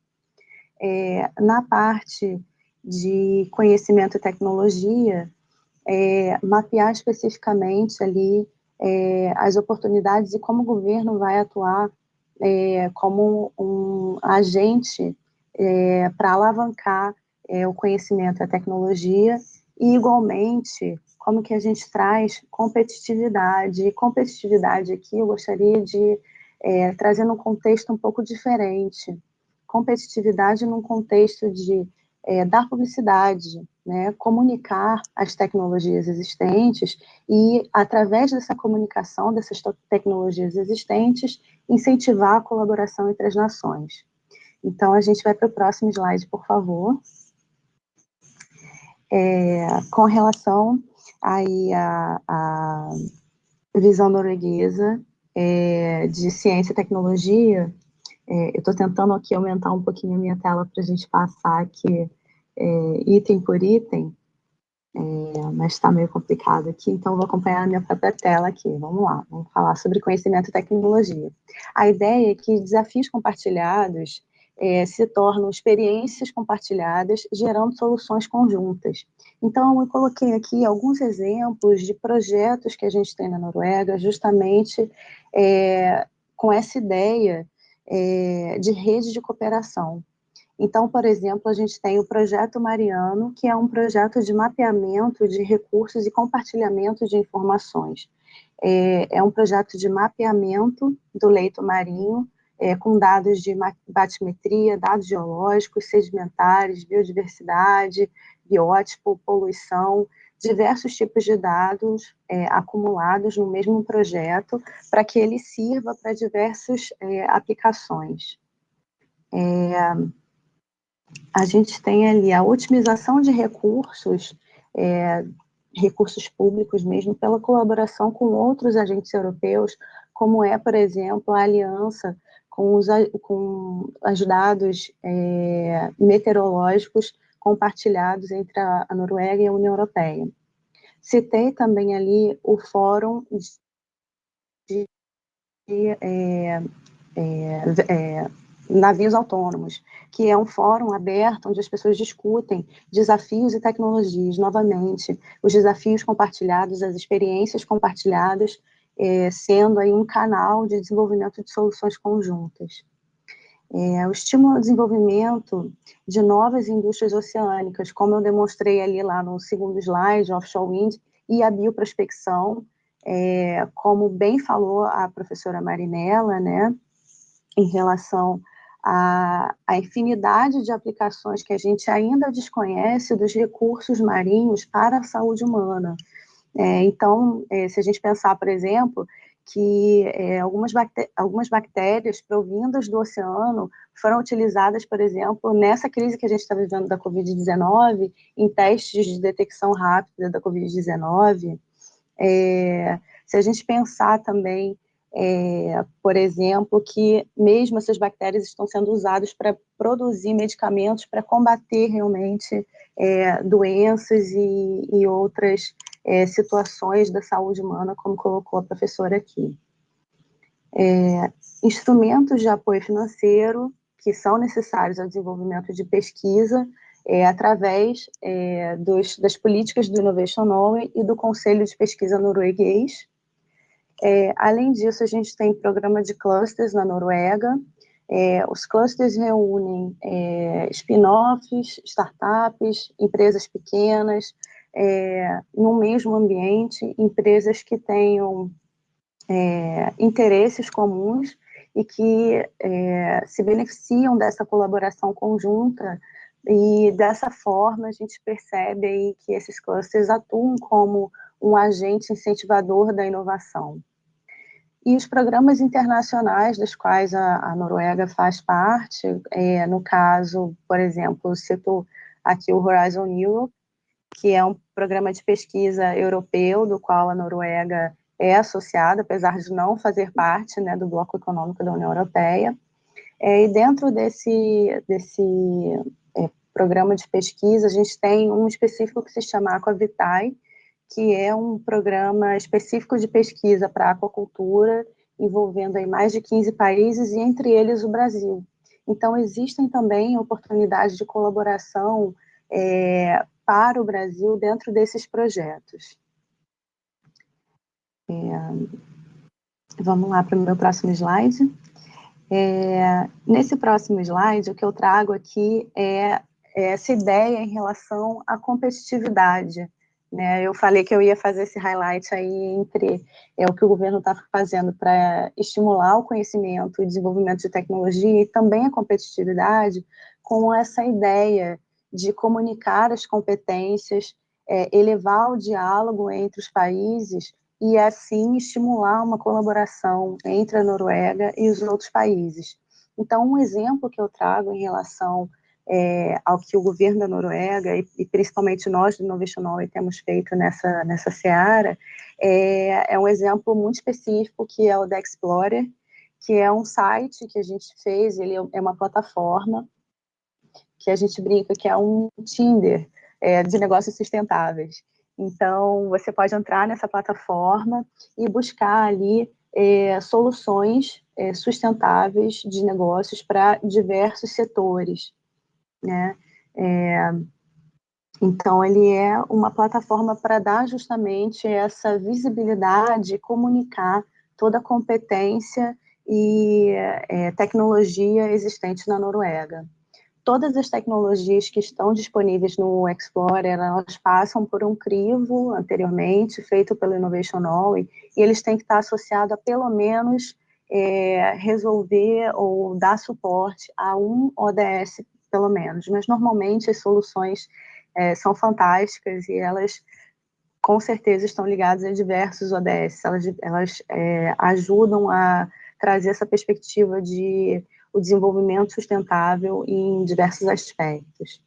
Na parte de conhecimento e tecnologia, mapear especificamente ali as oportunidades e como o governo vai atuar como um agente para alavancar o conhecimento e a tecnologia, e igualmente como que a gente traz competitividade. E competitividade aqui eu gostaria de trazer num contexto um pouco diferente. Competitividade num contexto de dar publicidade, né, comunicar as tecnologias existentes e, através dessa comunicação dessas tecnologias existentes, incentivar a colaboração entre as nações. Então, a gente vai para o próximo slide, por favor. Com relação aí à visão norueguesa de ciência e tecnologia, eu estou tentando aqui aumentar um pouquinho a minha tela para a gente passar aqui item por item, mas está meio complicado aqui, então vou acompanhar a minha própria tela aqui. Vamos lá, vamos falar sobre conhecimento e tecnologia. A ideia é que desafios compartilhados se tornam experiências compartilhadas, gerando soluções conjuntas. Então, eu coloquei aqui alguns exemplos de projetos que a gente tem na Noruega, justamente com essa ideia de rede de cooperação. Então, por exemplo, a gente tem o Projeto Mariano, que é um projeto de mapeamento de recursos e compartilhamento de informações. É um projeto de mapeamento do leito marinho, com dados de batimetria, dados geológicos, sedimentares, biodiversidade, biótipo, poluição, diversos tipos de dados acumulados no mesmo projeto, para que ele sirva para diversas aplicações. A gente tem ali a otimização de recursos, recursos públicos mesmo, pela colaboração com outros agentes europeus, como por exemplo, a aliança com os dados meteorológicos compartilhados entre a Noruega e a União Europeia. Citei também ali o Fórum de Navios Autônomos, que é um fórum aberto onde as pessoas discutem desafios e tecnologias, novamente, os desafios compartilhados, as experiências compartilhadas, sendo aí um canal de desenvolvimento de soluções conjuntas. O estímulo ao desenvolvimento de novas indústrias oceânicas, como eu demonstrei ali lá no segundo slide, offshore wind, e a bioprospecção, como bem falou a professora Marinella, né, em relação à infinidade de aplicações que a gente ainda desconhece dos recursos marinhos para a saúde humana. Então, se a gente pensar, por exemplo, que algumas bactérias provindas do oceano foram utilizadas, por exemplo, nessa crise que a gente está vivendo da Covid-19, em testes de detecção rápida da Covid-19. Se a gente pensar também, por exemplo, que mesmo essas bactérias estão sendo usadas para produzir medicamentos para combater realmente doenças e outras situações da saúde humana, como colocou a professora aqui. Instrumentos de apoio financeiro que são necessários ao desenvolvimento de pesquisa através das políticas do Innovation Norway e do Conselho de Pesquisa norueguês. Além disso, a gente tem programa de clusters na Noruega. Os clusters reúnem spin-offs, startups, empresas pequenas, no mesmo ambiente, empresas que tenham interesses comuns e que se beneficiam dessa colaboração conjunta, e dessa forma a gente percebe aí que esses clusters atuam como um agente incentivador da inovação. E os programas internacionais dos quais a Noruega faz parte, no caso, por exemplo, cito aqui o Horizon Europe, que é um programa de pesquisa europeu, do qual a Noruega é associada, apesar de não fazer parte, né, do bloco econômico da União Europeia. E dentro desse programa de pesquisa, a gente tem um específico que se chama Aquavitae, que é um programa específico de pesquisa para a aquacultura, envolvendo aí mais de 15 países, e entre eles o Brasil. Então, existem também oportunidades de colaboração para o Brasil dentro desses projetos. Vamos lá para o meu próximo slide. Nesse próximo slide, o que eu trago aqui é essa ideia em relação à competitividade, né? Eu falei que eu ia fazer esse highlight aí entre o que o governo está fazendo para estimular o conhecimento e desenvolvimento de tecnologia, e também a competitividade, com essa ideia de comunicar as competências, elevar o diálogo entre os países e, assim, estimular uma colaboração entre a Noruega e os outros países. Então, um exemplo que eu trago em relação ao que o governo da Noruega e principalmente nós do Innovation Norway temos feito nessa seara é um exemplo muito específico, que é o da Explorer, que é um site que a gente fez, ele é uma plataforma que a gente brinca que é um Tinder de negócios sustentáveis. Então, você pode entrar nessa plataforma e buscar ali soluções sustentáveis de negócios para diversos setores, né? Então, ele é uma plataforma para dar justamente essa visibilidade, comunicar toda a competência e tecnologia existente na Noruega. Todas as tecnologias que estão disponíveis no Explorer, elas passam por um crivo anteriormente, feito pelo Innovation Norway, e eles têm que estar associados a, pelo menos, resolver ou dar suporte a um ODS, pelo menos. Mas, normalmente, as soluções são fantásticas e elas, com certeza, estão ligadas a diversos ODS. Elas ajudam a trazer essa perspectiva de o desenvolvimento sustentável em diversos aspectos.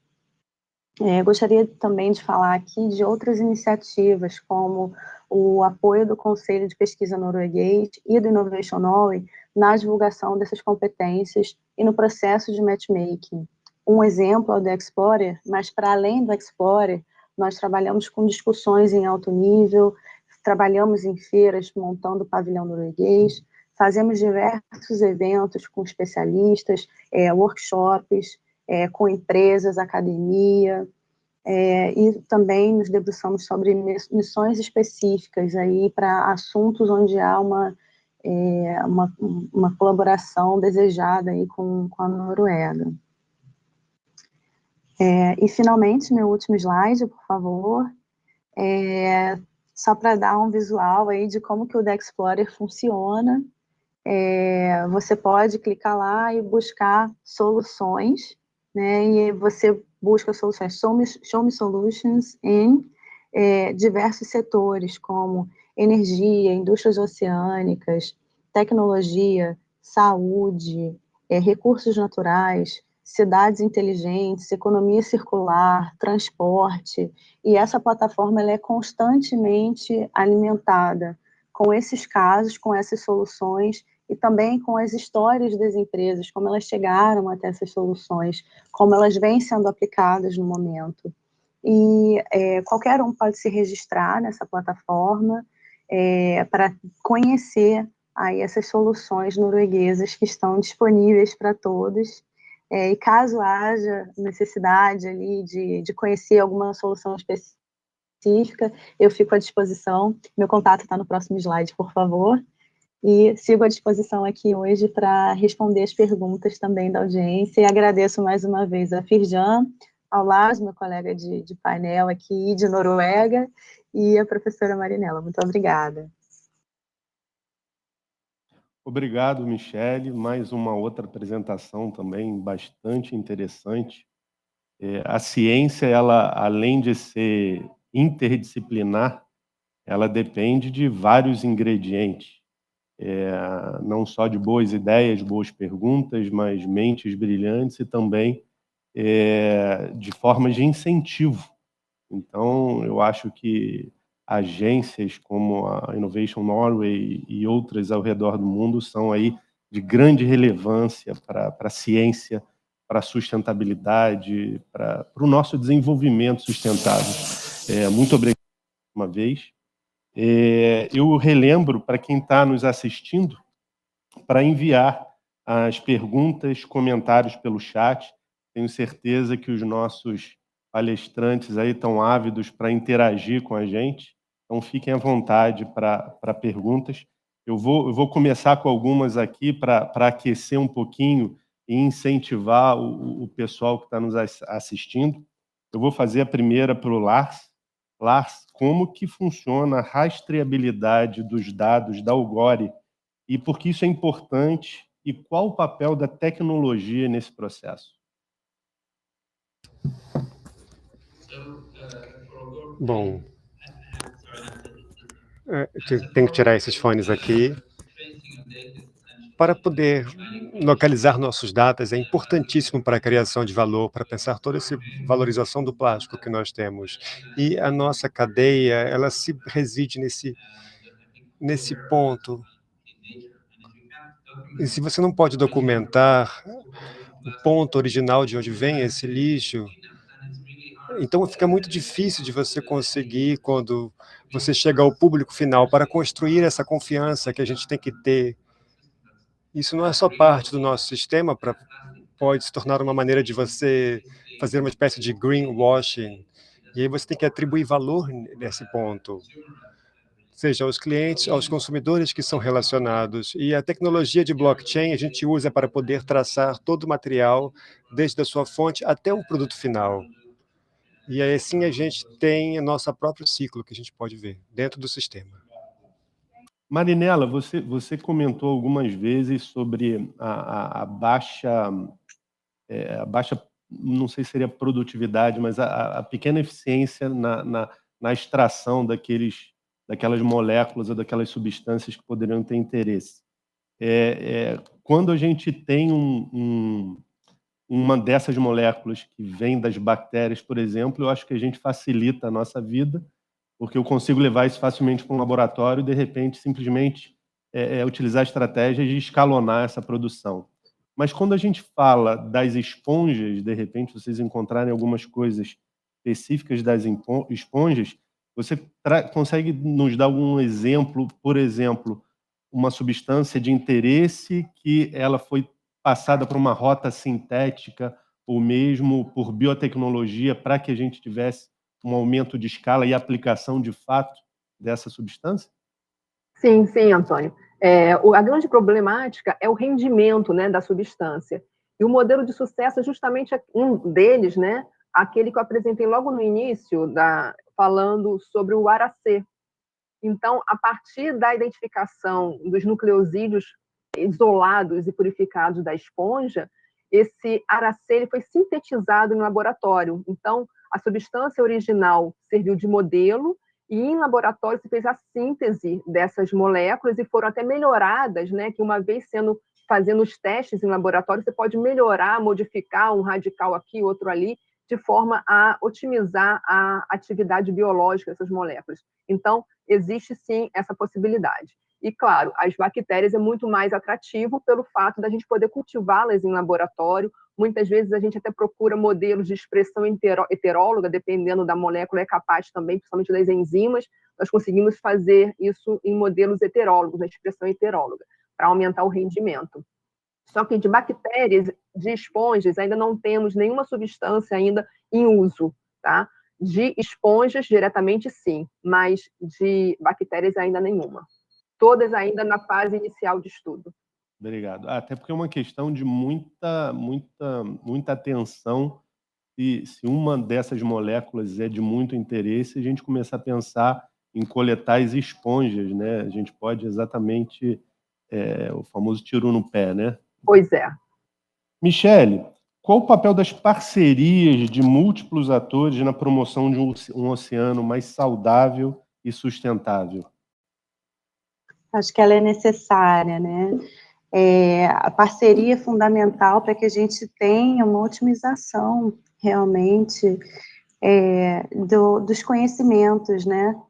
Gostaria também de falar aqui de outras iniciativas, como o apoio do Conselho de Pesquisa Norueguês e do Innovation Norway na divulgação dessas competências e no processo de matchmaking. Um exemplo é o do Explorer, mas para além do Explorer, nós trabalhamos com discussões em alto nível, trabalhamos em feiras montando o pavilhão norueguês, fazemos diversos eventos com especialistas, workshops, com empresas, academia, e também nos debruçamos sobre missões específicas aí para assuntos onde há uma colaboração desejada aí com a Noruega. E, finalmente, meu último slide, por favor, só para dar um visual aí de como que o The Explorer funciona. Você pode clicar lá e buscar soluções, né? E você busca soluções, show me solutions em diversos setores, como energia, indústrias oceânicas, tecnologia, saúde, recursos naturais, cidades inteligentes, economia circular, transporte, e essa plataforma ela é constantemente alimentada com esses casos, com essas soluções, e também com as histórias das empresas, como elas chegaram até essas soluções, como elas vêm sendo aplicadas no momento. E qualquer um pode se registrar nessa plataforma para conhecer aí essas soluções norueguesas que estão disponíveis para todos. E caso haja necessidade ali de conhecer alguma solução específica, eu fico à disposição. Meu contato está no próximo slide, por favor. E sigo à disposição aqui hoje para responder as perguntas também da audiência. E agradeço mais uma vez a Firjan, ao Lars, meu colega de painel aqui de Noruega, e a professora Marinella. Muito obrigada. Obrigado, Michele. Mais uma outra apresentação também bastante interessante. A ciência, ela, além de ser interdisciplinar, ela depende de vários ingredientes. Não só de boas ideias, boas perguntas, mas mentes brilhantes e também de formas de incentivo. Então, eu acho que agências como a Innovation Norway e outras ao redor do mundo são aí de grande relevância para a ciência, para a sustentabilidade, para o nosso desenvolvimento sustentável. Muito obrigado uma vez. Eu relembro para quem está nos assistindo para enviar as perguntas, comentários pelo chat. Tenho certeza que os nossos palestrantes aí estão ávidos para interagir com a gente. Então, fiquem à vontade para perguntas. Eu vou começar com algumas aqui para aquecer um pouquinho e incentivar o pessoal que está nos assistindo. Eu vou fazer a primeira para o Lars. Lars, como que funciona a rastreabilidade dos dados da Algore e por que isso é importante e qual o papel da tecnologia nesse processo? Bom, tenho que tirar esses fones aqui. Para poder localizar nossos dados é importantíssimo para a criação de valor, para pensar toda essa valorização do plástico que nós temos. E a nossa cadeia, ela se reside nesse ponto. E se você não pode documentar o ponto original de onde vem esse lixo, então fica muito difícil de você conseguir, quando você chega ao público final, para construir essa confiança que a gente tem que ter. Isso não é só parte do nosso sistema, pode se tornar uma maneira de você fazer uma espécie de greenwashing, e aí você tem que atribuir valor nesse ponto, seja aos clientes, aos consumidores que são relacionados. E a tecnologia de blockchain a gente usa para poder traçar todo o material, desde a sua fonte até o produto final. E aí, assim, a gente tem o nosso próprio ciclo que a gente pode ver dentro do sistema. Marinela, você comentou algumas vezes sobre a baixa, não sei se seria produtividade, mas a pequena eficiência na extração daquelas moléculas ou daquelas substâncias que poderiam ter interesse. Quando a gente tem uma dessas moléculas que vem das bactérias, por exemplo, eu acho que a gente facilita a nossa vida, porque eu consigo levar isso facilmente para um laboratório e, de repente, simplesmente utilizar estratégias de escalonar essa produção. Mas quando a gente fala das esponjas, de repente, vocês encontrarem algumas coisas específicas das esponjas, você consegue nos dar algum exemplo, por exemplo, uma substância de interesse que ela foi passada por uma rota sintética ou mesmo por biotecnologia para que a gente tivesse um aumento de escala e aplicação de fato dessa substância? Sim, sim, Antônio. A grande problemática é o rendimento, né, da substância. E o modelo de sucesso é justamente um deles, né, aquele que eu apresentei logo no início, falando sobre o aracê. Então, a partir da identificação dos nucleosídeos isolados e purificados da esponja, esse aracê foi sintetizado no laboratório. Então, a substância original serviu de modelo e em laboratório se fez a síntese dessas moléculas e foram até melhoradas, né, que uma vez fazendo os testes em laboratório, você pode melhorar, modificar um radical aqui, outro ali, de forma a otimizar a atividade biológica dessas moléculas. Então, existe sim essa possibilidade. E, claro, as bactérias é muito mais atrativo pelo fato da gente poder cultivá-las em laboratório. Muitas vezes a gente até procura modelos de expressão heteróloga, dependendo da molécula, é capaz também, principalmente das enzimas, nós conseguimos fazer isso em modelos heterólogos, na expressão heteróloga, para aumentar o rendimento. Só que de bactérias, de esponjas, ainda não temos nenhuma substância ainda em uso, tá? De esponjas, diretamente sim, mas de bactérias ainda nenhuma. Todas ainda na fase inicial de estudo. Obrigado. Até porque é uma questão de muita atenção. E se uma dessas moléculas é de muito interesse, a gente começa a pensar em coletar as esponjas, né? A gente pode exatamente o famoso tiro no pé, né? Pois é. Michele, qual o papel das parcerias de múltiplos atores na promoção de um oceano mais saudável e sustentável? Acho que ela é necessária, né? A parceria é fundamental para que a gente tenha uma otimização, realmente, dos conhecimentos, né?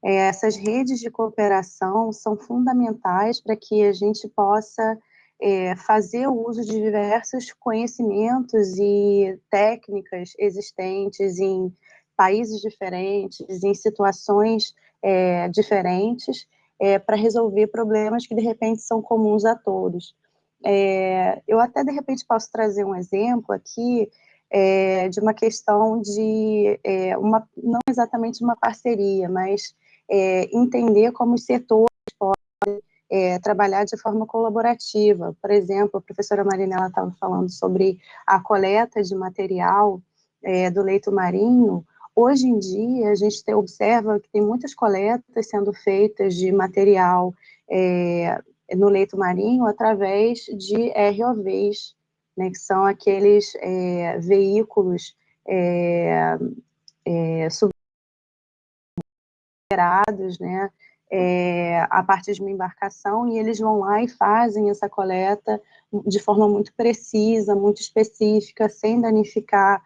Essas redes de cooperação são fundamentais para que a gente possa fazer o uso de diversos conhecimentos e técnicas existentes em países diferentes, em situações diferentes, para resolver problemas que, de repente, são comuns a todos. Eu até, de repente, posso trazer um exemplo aqui de uma questão de, não exatamente uma parceria, mas entender como os setores podem trabalhar de forma colaborativa. Por exemplo, a professora Marinela estava falando sobre a coleta de material do leito marinho. Hoje em dia, a gente observa que tem muitas coletas sendo feitas de material no leito marinho através de ROVs, né, que são aqueles veículos né, a partir de uma embarcação, e eles vão lá e fazem essa coleta de forma muito precisa, muito específica, sem danificar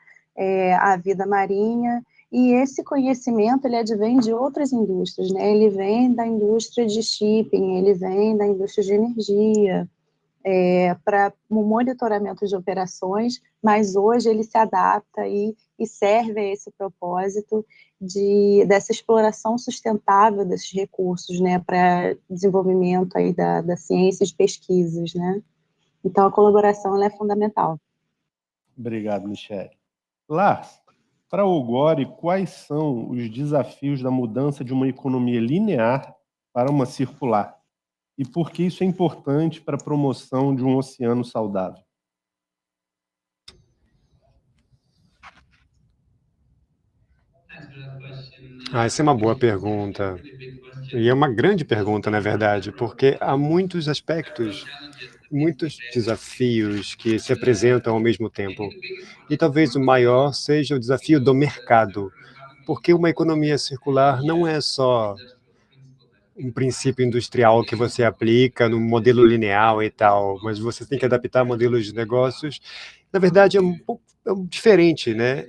a vida marinha. E esse conhecimento, ele advém de outras indústrias, né? Ele vem da indústria de shipping, ele vem da indústria de energia, para o monitoramento de operações, mas hoje ele se adapta e serve a esse propósito dessa exploração sustentável desses recursos, né, para desenvolvimento aí da ciência e de pesquisas, né? Então, a colaboração ela é fundamental. Obrigado, Michele. Lars, para o Gori, quais são os desafios da mudança de uma economia linear para uma circular? E por que isso é importante para a promoção de um oceano saudável? Essa é uma boa pergunta. E é uma grande pergunta, na verdade, porque há muitos aspectos, muitos desafios que se apresentam ao mesmo tempo. E talvez o maior seja o desafio do mercado, porque uma economia circular não é só um princípio industrial que você aplica no modelo linear e tal, mas você tem que adaptar modelos de negócios. Na verdade, é um pouco diferente, né?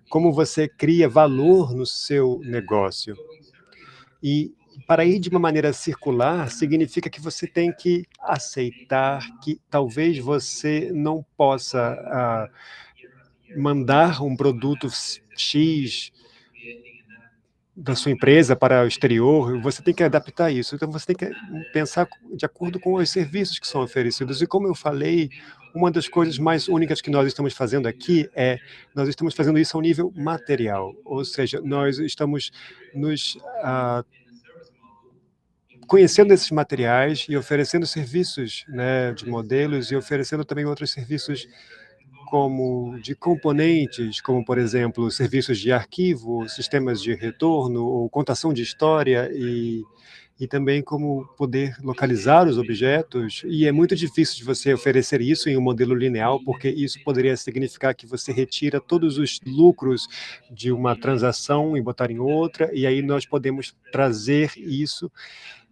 Como você cria valor no seu negócio. E para ir de uma maneira circular, significa que você tem que aceitar que talvez você não possa mandar um produto X da sua empresa para o exterior, você tem que adaptar isso. Então, você tem que pensar de acordo com os serviços que são oferecidos. E como eu falei, uma das coisas mais únicas que nós estamos fazendo aqui nós estamos fazendo isso ao nível material, ou seja, nós estamos nos conhecendo esses materiais e oferecendo serviços, né, de modelos e oferecendo também outros serviços como de componentes, como, por exemplo, serviços de arquivo, sistemas de retorno ou contação de história e também como poder localizar os objetos. E é muito difícil de você oferecer isso em um modelo linear, porque isso poderia significar que você retira todos os lucros de uma transação e botar em outra, e aí nós podemos trazer isso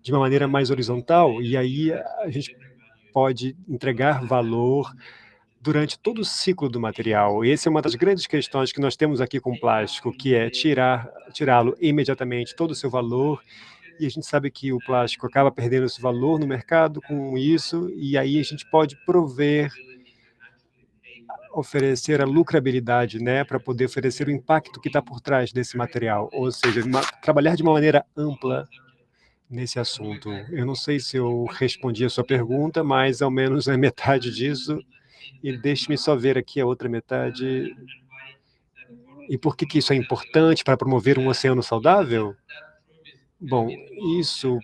de uma maneira mais horizontal, e aí a gente pode entregar valor durante todo o ciclo do material. Essa é uma das grandes questões que nós temos aqui com o plástico, que é tirá-lo imediatamente, todo o seu valor, e a gente sabe que o plástico acaba perdendo esse valor no mercado com isso, e aí a gente pode oferecer a lucrabilidade, né, para poder oferecer o impacto que está por trás desse material, ou seja, trabalhar de uma maneira ampla nesse assunto. Eu não sei se eu respondi a sua pergunta, mas ao menos é metade disso. E deixe-me só ver aqui a outra metade. E por que isso é importante para promover um oceano saudável? Bom, isso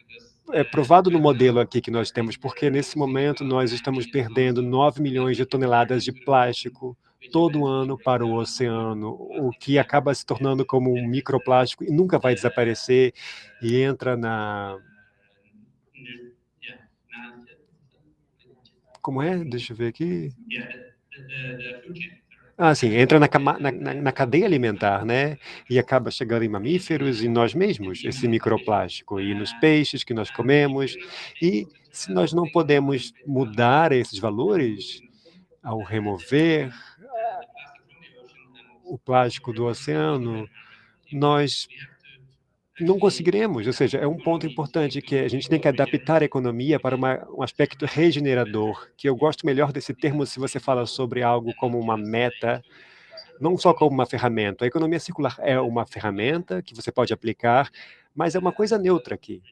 é provado no modelo aqui que nós temos, porque nesse momento nós estamos perdendo 9 milhões de toneladas de plástico todo ano para o oceano, o que acaba se tornando como um microplástico e nunca vai desaparecer e entra Como é? Deixa eu ver aqui. Sim, entra na cadeia alimentar, né? E acaba chegando em mamíferos e nós mesmos, esse microplástico, e nos peixes que nós comemos. E se nós não podemos mudar esses valores ao remover o plástico do oceano, nós não conseguiremos, ou seja, é um ponto importante que a gente tem que adaptar a economia para um aspecto regenerador, que eu gosto melhor desse termo se você fala sobre algo como uma meta, não só como uma ferramenta. A economia circular é uma ferramenta que você pode aplicar, mas é uma coisa neutra aqui.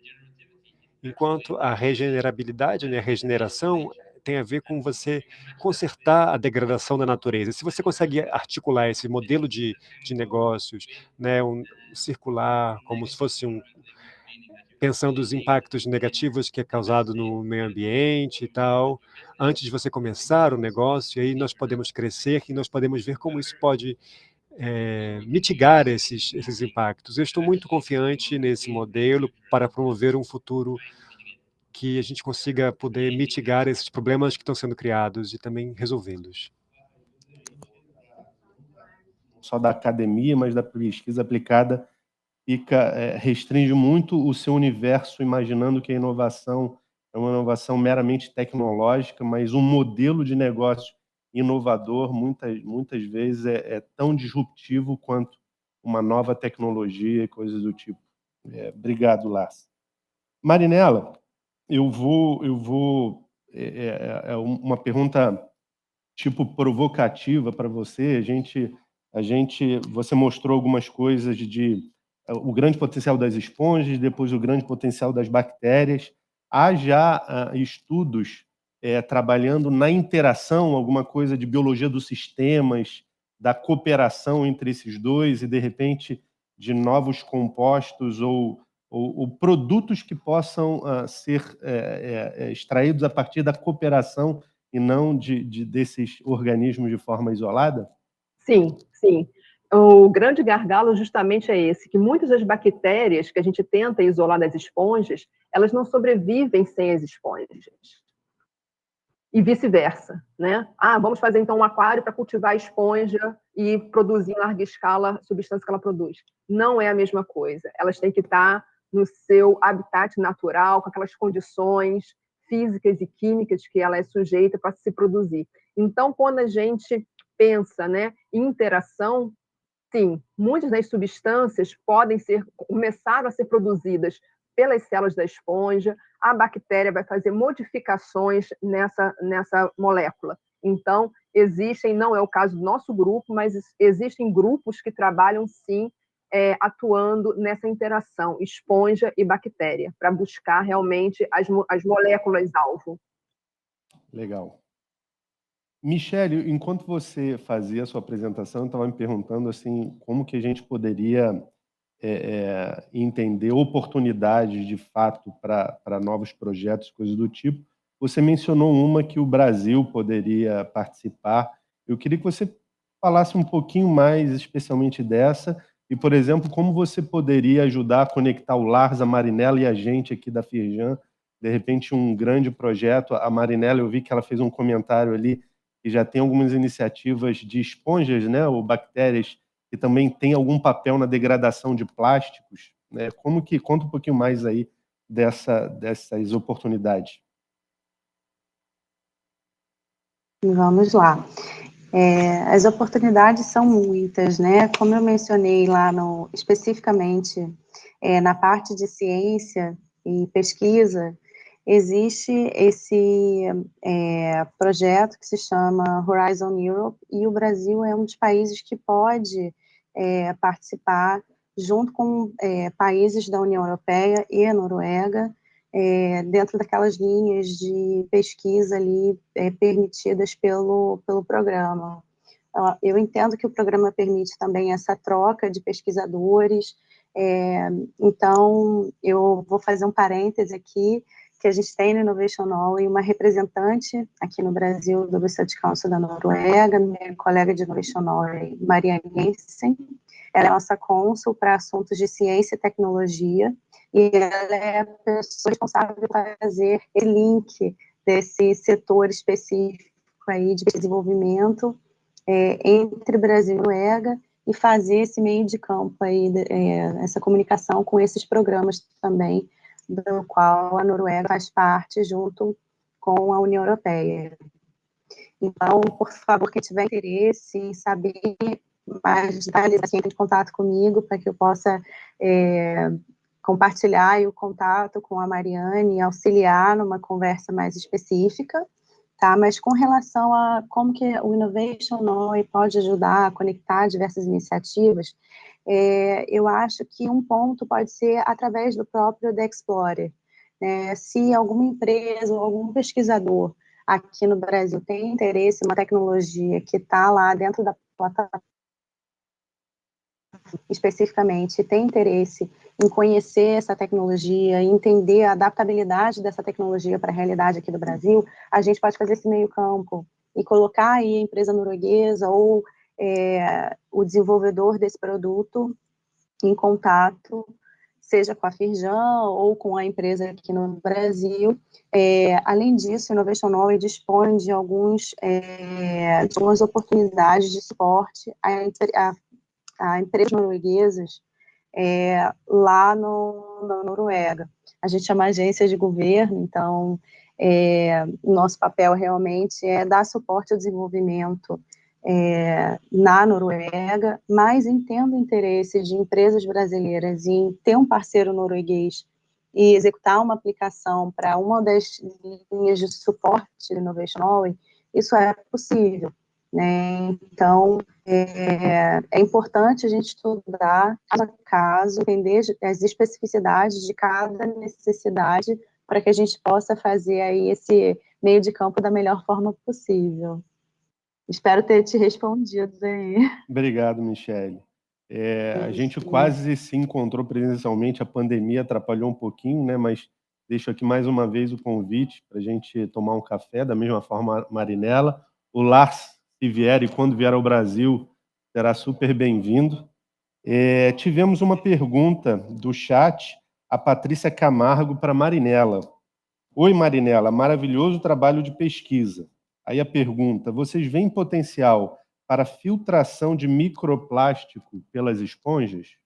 Enquanto a regenerabilidade, né, a regeneração, tem a ver com você consertar a degradação da natureza. Se você consegue articular esse modelo de negócios, né, um circular, como se fosse pensando os impactos negativos que é causado no meio ambiente e tal, antes de você começar o negócio, aí nós podemos crescer e nós podemos ver como isso pode mitigar esses impactos. Eu estou muito confiante nesse modelo para promover um futuro que a gente consiga poder mitigar esses problemas que estão sendo criados e também resolvê-los. Só da academia, mas da pesquisa aplicada restringe muito o seu universo, imaginando que a inovação é uma inovação meramente tecnológica, mas um modelo de negócio inovador, muitas vezes, é tão disruptivo quanto uma nova tecnologia e coisas do tipo. Obrigado, Lars. Marinella, eu vou uma pergunta tipo provocativa para você. Você mostrou algumas coisas o grande potencial das esponjas, depois o grande potencial das bactérias. Há já estudos trabalhando na interação, alguma coisa de biologia dos sistemas, da cooperação entre esses dois e, de repente, de novos compostos ou produtos que possam ser extraídos a partir da cooperação e não desses organismos de forma isolada? Sim, sim. O grande gargalo justamente é esse, que muitas das bactérias que a gente tenta isolar das esponjas, elas não sobrevivem sem as esponjas. E vice-versa, né? Vamos fazer então um aquário para cultivar a esponja e produzir em larga escala a substância que ela produz. Não é a mesma coisa. Elas têm que estar no seu habitat natural, com aquelas condições físicas e químicas que ela é sujeita para se produzir. Então, quando a gente pensa, né, em interação, sim, muitas das substâncias começaram a ser produzidas pelas células da esponja, a bactéria vai fazer modificações nessa molécula. Então, não é o caso do nosso grupo, mas existem grupos que trabalham, sim, atuando nessa interação, esponja e bactéria, para buscar realmente as moléculas-alvo. Legal. Michele, enquanto você fazia a sua apresentação, eu estava me perguntando assim, como que a gente poderia entender oportunidades de fato para novos projetos, coisas do tipo. Você mencionou uma que o Brasil poderia participar. Eu queria que você falasse um pouquinho mais especialmente dessa e, por exemplo, como você poderia ajudar a conectar o Lars, a Marinella e a gente aqui da Firjan. De repente, um grande projeto. A Marinella, eu vi que ela fez um comentário ali que já tem algumas iniciativas de esponjas, né, ou bactérias que também tem algum papel na degradação de plásticos, né? Conta um pouquinho mais aí dessas oportunidades. Vamos lá. As oportunidades são muitas, né? Como eu mencionei lá especificamente na parte de ciência e pesquisa, existe esse projeto que se chama Horizon Europe, e o Brasil é um dos países que pode participar, junto com países da União Europeia e a Noruega, dentro daquelas linhas de pesquisa ali permitidas pelo programa. Eu entendo que o programa permite também essa troca de pesquisadores, então eu vou fazer um parêntese aqui, que a gente tem no Innovation Norway uma representante aqui no Brasil do Research Council da Noruega, minha colega de Innovation Norway, Maria Jensen. Ela é nossa cônsul para assuntos de ciência e tecnologia, e ela é a pessoa responsável por fazer esse link desse setor específico aí de desenvolvimento entre Brasil e Noruega, e fazer esse meio de campo aí, essa comunicação com esses programas também, do qual a Noruega faz parte junto com a União Europeia. Então, por favor, quem tiver interesse em saber mais detalhes, assim, entre em contato comigo, para que eu possa compartilhar o contato com a Mariane e auxiliar numa conversa mais específica, tá? Mas com relação a como que o Innovation Norway pode ajudar a conectar diversas iniciativas, eu acho que um ponto pode ser através do próprio The Explorer, né? Se alguma empresa ou algum pesquisador aqui no Brasil tem interesse em uma tecnologia que está lá dentro da plataforma, especificamente, tem interesse em conhecer essa tecnologia, entender a adaptabilidade dessa tecnologia para a realidade aqui do Brasil, a gente pode fazer esse meio campo e colocar aí a empresa norueguesa ou o desenvolvedor desse produto em contato, seja com a Firjan ou com a empresa aqui no Brasil. Além disso, a Innovation Norway dispõe de algumas oportunidades de suporte a empresas norueguesas lá na Noruega. A gente é uma agência de governo, então nosso papel realmente é dar suporte ao desenvolvimento na Noruega, mas entendo o interesse de empresas brasileiras em ter um parceiro norueguês e executar uma aplicação para uma das linhas de suporte do Innovation Norway, isso é possível, né? Então, é importante a gente estudar caso a caso, entender as especificidades de cada necessidade para que a gente possa fazer aí esse meio de campo da melhor forma possível. Espero ter te respondido aí. Obrigado, Michele. A gente quase se encontrou presencialmente, a pandemia atrapalhou um pouquinho, né? Mas deixo aqui mais uma vez o convite para a gente tomar um café, da mesma forma, Marinella. O Lars, se vier e quando vier ao Brasil, será super bem-vindo. Tivemos uma pergunta do chat, a Patrícia Camargo para Marinella. Oi, Marinella, maravilhoso trabalho de pesquisa. Aí a pergunta, vocês veem potencial para filtração de microplástico pelas esponjas?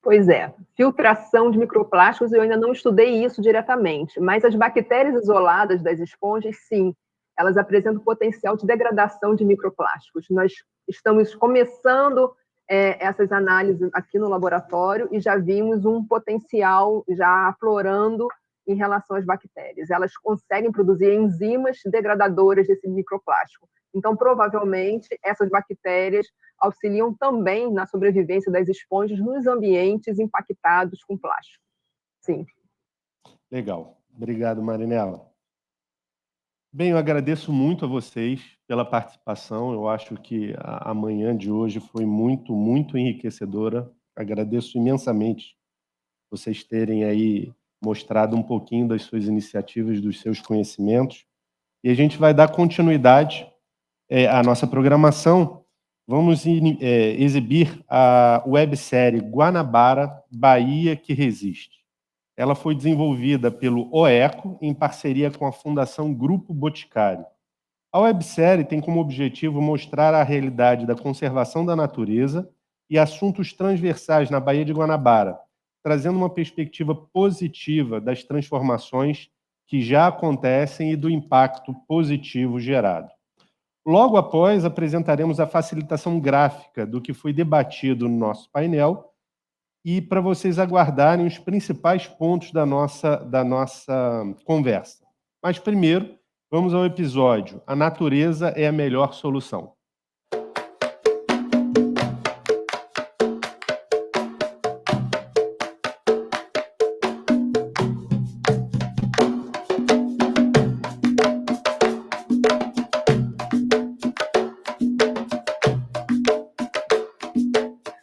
Pois é, filtração de microplásticos, eu ainda não estudei isso diretamente, mas as bactérias isoladas das esponjas, sim, elas apresentam potencial de degradação de microplásticos. Nós estamos começando essas análises aqui no laboratório e já vimos um potencial já aflorando em relação às bactérias. Elas conseguem produzir enzimas degradadoras desse microplástico. Então, provavelmente, essas bactérias auxiliam também na sobrevivência das esponjas nos ambientes impactados com plástico. Sim. Legal. Obrigado, Marinella. Bem, eu agradeço muito a vocês pela participação. Eu acho que a manhã de hoje foi muito, muito enriquecedora. Agradeço imensamente vocês terem aí mostrado um pouquinho das suas iniciativas, dos seus conhecimentos. E a gente vai dar continuidade à nossa programação. Vamos exibir a websérie Guanabara, Bahia que Resiste. Ela foi desenvolvida pelo OECO, em parceria com a Fundação Grupo Boticário. A websérie tem como objetivo mostrar a realidade da conservação da natureza e assuntos transversais na Baía de Guanabara, trazendo uma perspectiva positiva das transformações que já acontecem e do impacto positivo gerado. Logo após, apresentaremos a facilitação gráfica do que foi debatido no nosso painel e para vocês aguardarem os principais pontos da nossa conversa. Mas primeiro, vamos ao episódio A Natureza é a Melhor Solução.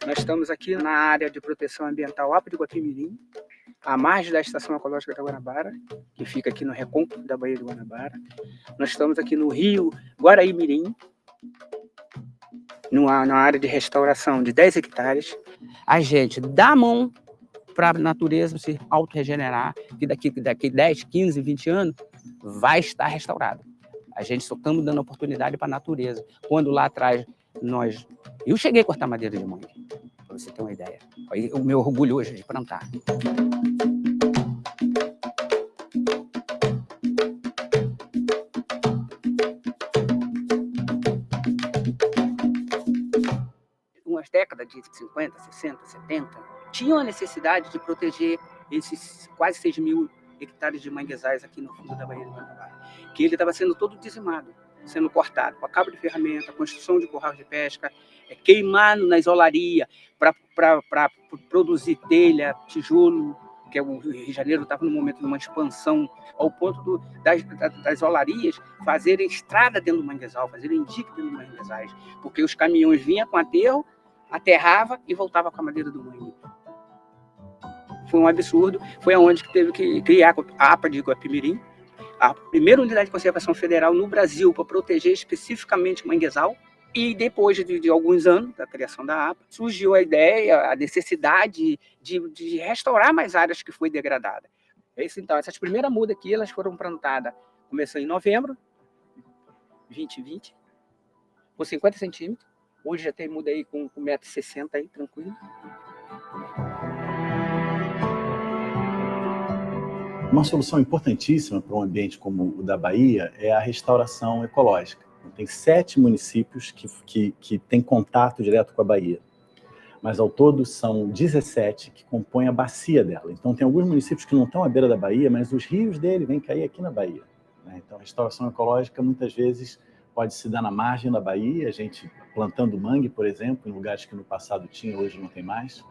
Nós estamos aqui na área de proteção ambiental Apa de Guapimirim, à margem da Estação Ecológica da Guanabara, que fica aqui no recôncavo da Baía de Guanabara. Nós estamos aqui no rio Guaraí-Mirim, numa área de restauração de 10 hectares. A gente dá a mão para a natureza se autorregenerar, que daqui 10, 15, 20 anos vai estar restaurado. A gente só estamos dando oportunidade para a natureza. Quando lá atrás eu cheguei a cortar madeira de mangue, para você ter uma ideia. Aí, o meu orgulho hoje é de plantar. Umas décadas de 50, 60, 70, tinham a necessidade de proteger esses quase 6 mil hectares de manguezais aqui no fundo da Baía de Guanabara, que ele estava sendo todo dizimado, sendo cortado com a cabo de ferramenta, construção de curral de pesca, queimado na isolaria para produzir telha, tijolo, que o Rio de Janeiro estava no momento de uma expansão, ao ponto das olarias fazerem estrada dentro do manguezal, fazerem dique dentro do manguezais, porque os caminhões vinham com aterro, aterrava e voltava com a madeira do mangue. Foi um absurdo, foi aonde que teve que criar a APA de Guapimirim, a primeira unidade de conservação federal no Brasil para proteger especificamente o manguezal. E depois de alguns anos da criação da APA, surgiu a ideia, a necessidade de restaurar mais áreas que foi degradada. Então, essas primeiras mudas aqui, elas foram plantadas, começou em novembro de 2020, com 50 centímetros. Hoje já tem muda aí com 1,60 m aí, tranquilo. Uma solução importantíssima para um ambiente como o da Bahia é a restauração ecológica. Tem 7 municípios que têm contato direto com a Bahia, mas ao todo são 17 que compõem a bacia dela. Então tem alguns municípios que não estão à beira da Bahia, mas os rios dele vêm cair aqui na Bahia, né? Então a restauração ecológica muitas vezes pode se dar na margem da Bahia, a gente plantando mangue, por exemplo, em lugares que no passado tinha, hoje não tem mais.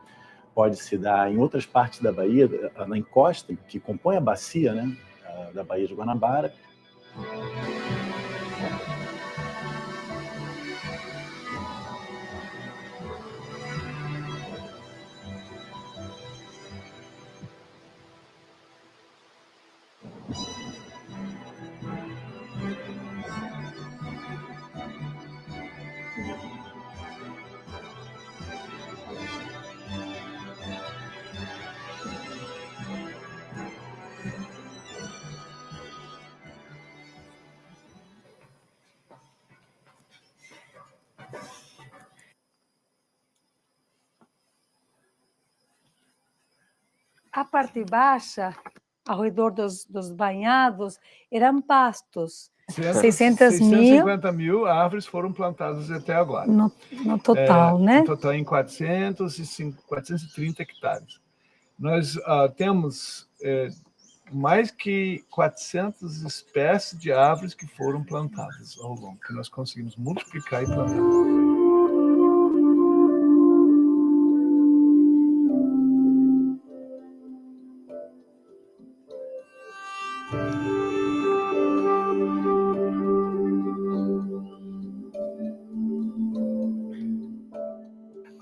Pode se dar em outras partes da Bahia, na encosta, que compõe a bacia, né, da Baía de Guanabara. A parte baixa, ao redor dos banhados, eram pastos. 650 mil árvores foram plantadas até agora. No total, né? No total, em 430 hectares. Nós temos mais que 400 espécies de árvores que foram plantadas ao longo, que nós conseguimos multiplicar e plantar.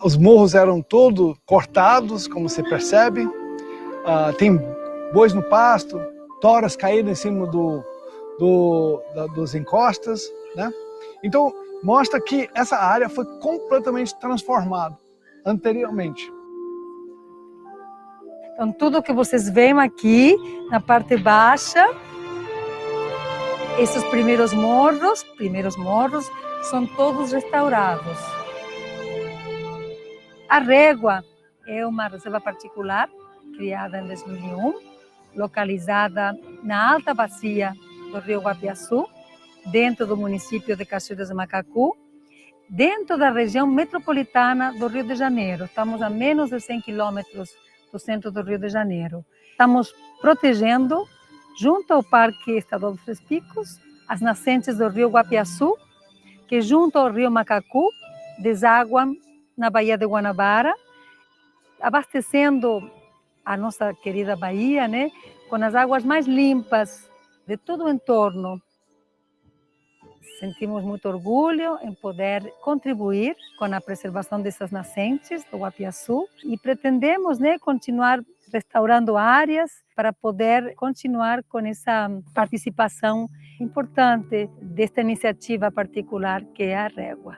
Os morros eram todos cortados, como você percebe. Tem bois no pasto, toras caídas em cima dos encostas, né? Então, mostra que essa área foi completamente transformada anteriormente. Então, tudo que vocês veem aqui, na parte baixa, esses primeiros morros, são todos restaurados. A Régua é uma reserva particular, criada em 2001, localizada na alta bacia do rio Guapiaçu, dentro do município de Cachoeiras do Macacu, dentro da região metropolitana do Rio de Janeiro. Estamos a menos de 100 quilômetros do centro do Rio de Janeiro. Estamos protegendo, junto ao Parque Estadual dos Três Picos, as nascentes do rio Guapiaçu, que junto ao rio Macacu desaguam na Baía de Guanabara, abastecendo a nossa querida Bahia, né, com as águas mais limpas de todo o entorno. Sentimos muito orgulho em poder contribuir com a preservação dessas nascentes do Guapiaçu e pretendemos, né, continuar restaurando áreas para poder continuar com essa participação importante desta iniciativa particular que é a Régua.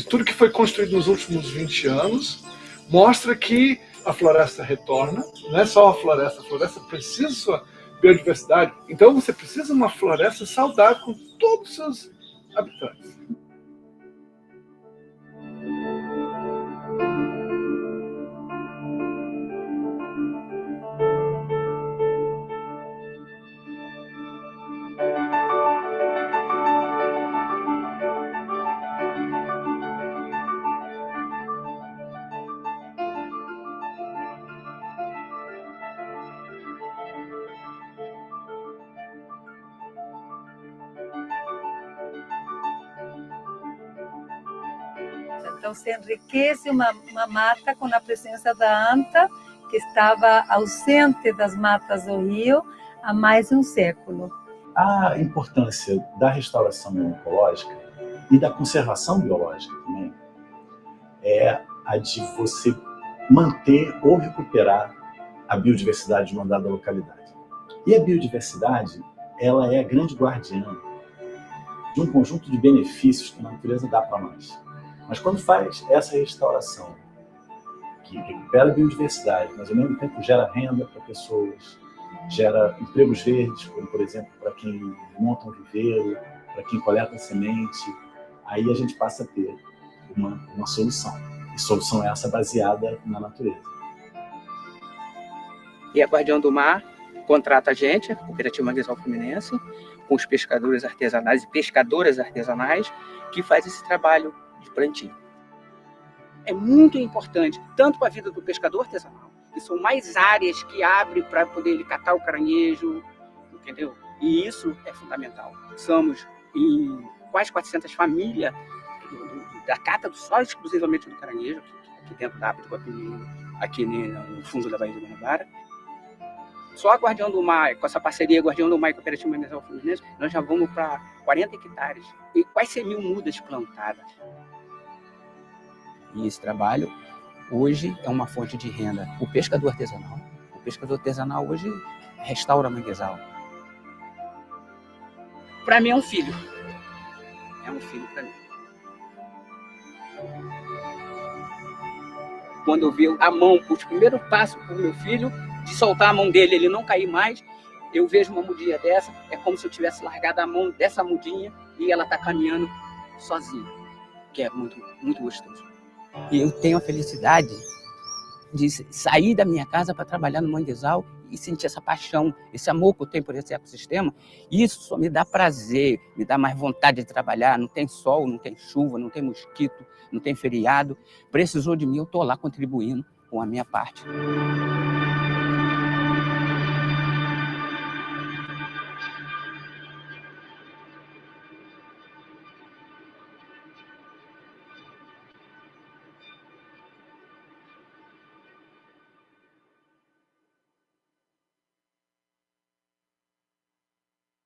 Tudo que foi construído nos últimos 20 anos mostra que a floresta retorna, não é só a floresta precisa sua biodiversidade, então você precisa de uma floresta saudável com todos os seus habitantes. Então se enriquece uma mata com a presença da anta, que estava ausente das matas do rio há mais de um século. A importância da restauração ecológica e da conservação biológica também é a de você manter ou recuperar a biodiversidade de uma dada localidade. E a biodiversidade, ela é a grande guardiã de um conjunto de benefícios que a natureza dá para nós. Mas quando faz essa restauração, que recupera a biodiversidade, mas ao mesmo tempo gera renda para pessoas, gera empregos verdes, como por exemplo para quem monta um viveiro, para quem coleta semente, aí a gente passa a ter uma solução. E solução essa baseada na natureza. E a Guardião do Mar contrata a gente, a Cooperativa Manguezal Fluminense, com os pescadores artesanais e pescadoras artesanais, que faz esse trabalho de plantio. É muito importante, tanto para a vida do pescador artesanal, que são mais áreas que abrem para poder ele catar o caranguejo, entendeu? E isso é fundamental. Somos em quase 400 famílias da cata só exclusivamente do caranguejo, aqui dentro da Água do Guapimirim, aqui no fundo da Baía do Guanabara. Só a Guardião do Mar, com essa parceria Guardião do Mar e Cooperativa Manguezal Fluminense, nós já vamos para 40 hectares e quase 100 mil mudas plantadas. E esse trabalho, hoje, é uma fonte de renda. O pescador artesanal hoje restaura manguezal. Para mim é um filho. É um filho para mim. Quando eu vi a mão, o primeiro passo para o meu filho, de soltar a mão dele, ele não cair mais, eu vejo uma mudinha dessa, é como se eu tivesse largado a mão dessa mudinha e ela está caminhando sozinha, que é muito, muito gostoso. E eu tenho a felicidade de sair da minha casa para trabalhar no manguezal e sentir essa paixão, esse amor que eu tenho por esse ecossistema. Isso só me dá prazer, me dá mais vontade de trabalhar. Não tem sol, não tem chuva, não tem mosquito, não tem feriado. Precisou de mim, eu estou lá contribuindo com a minha parte.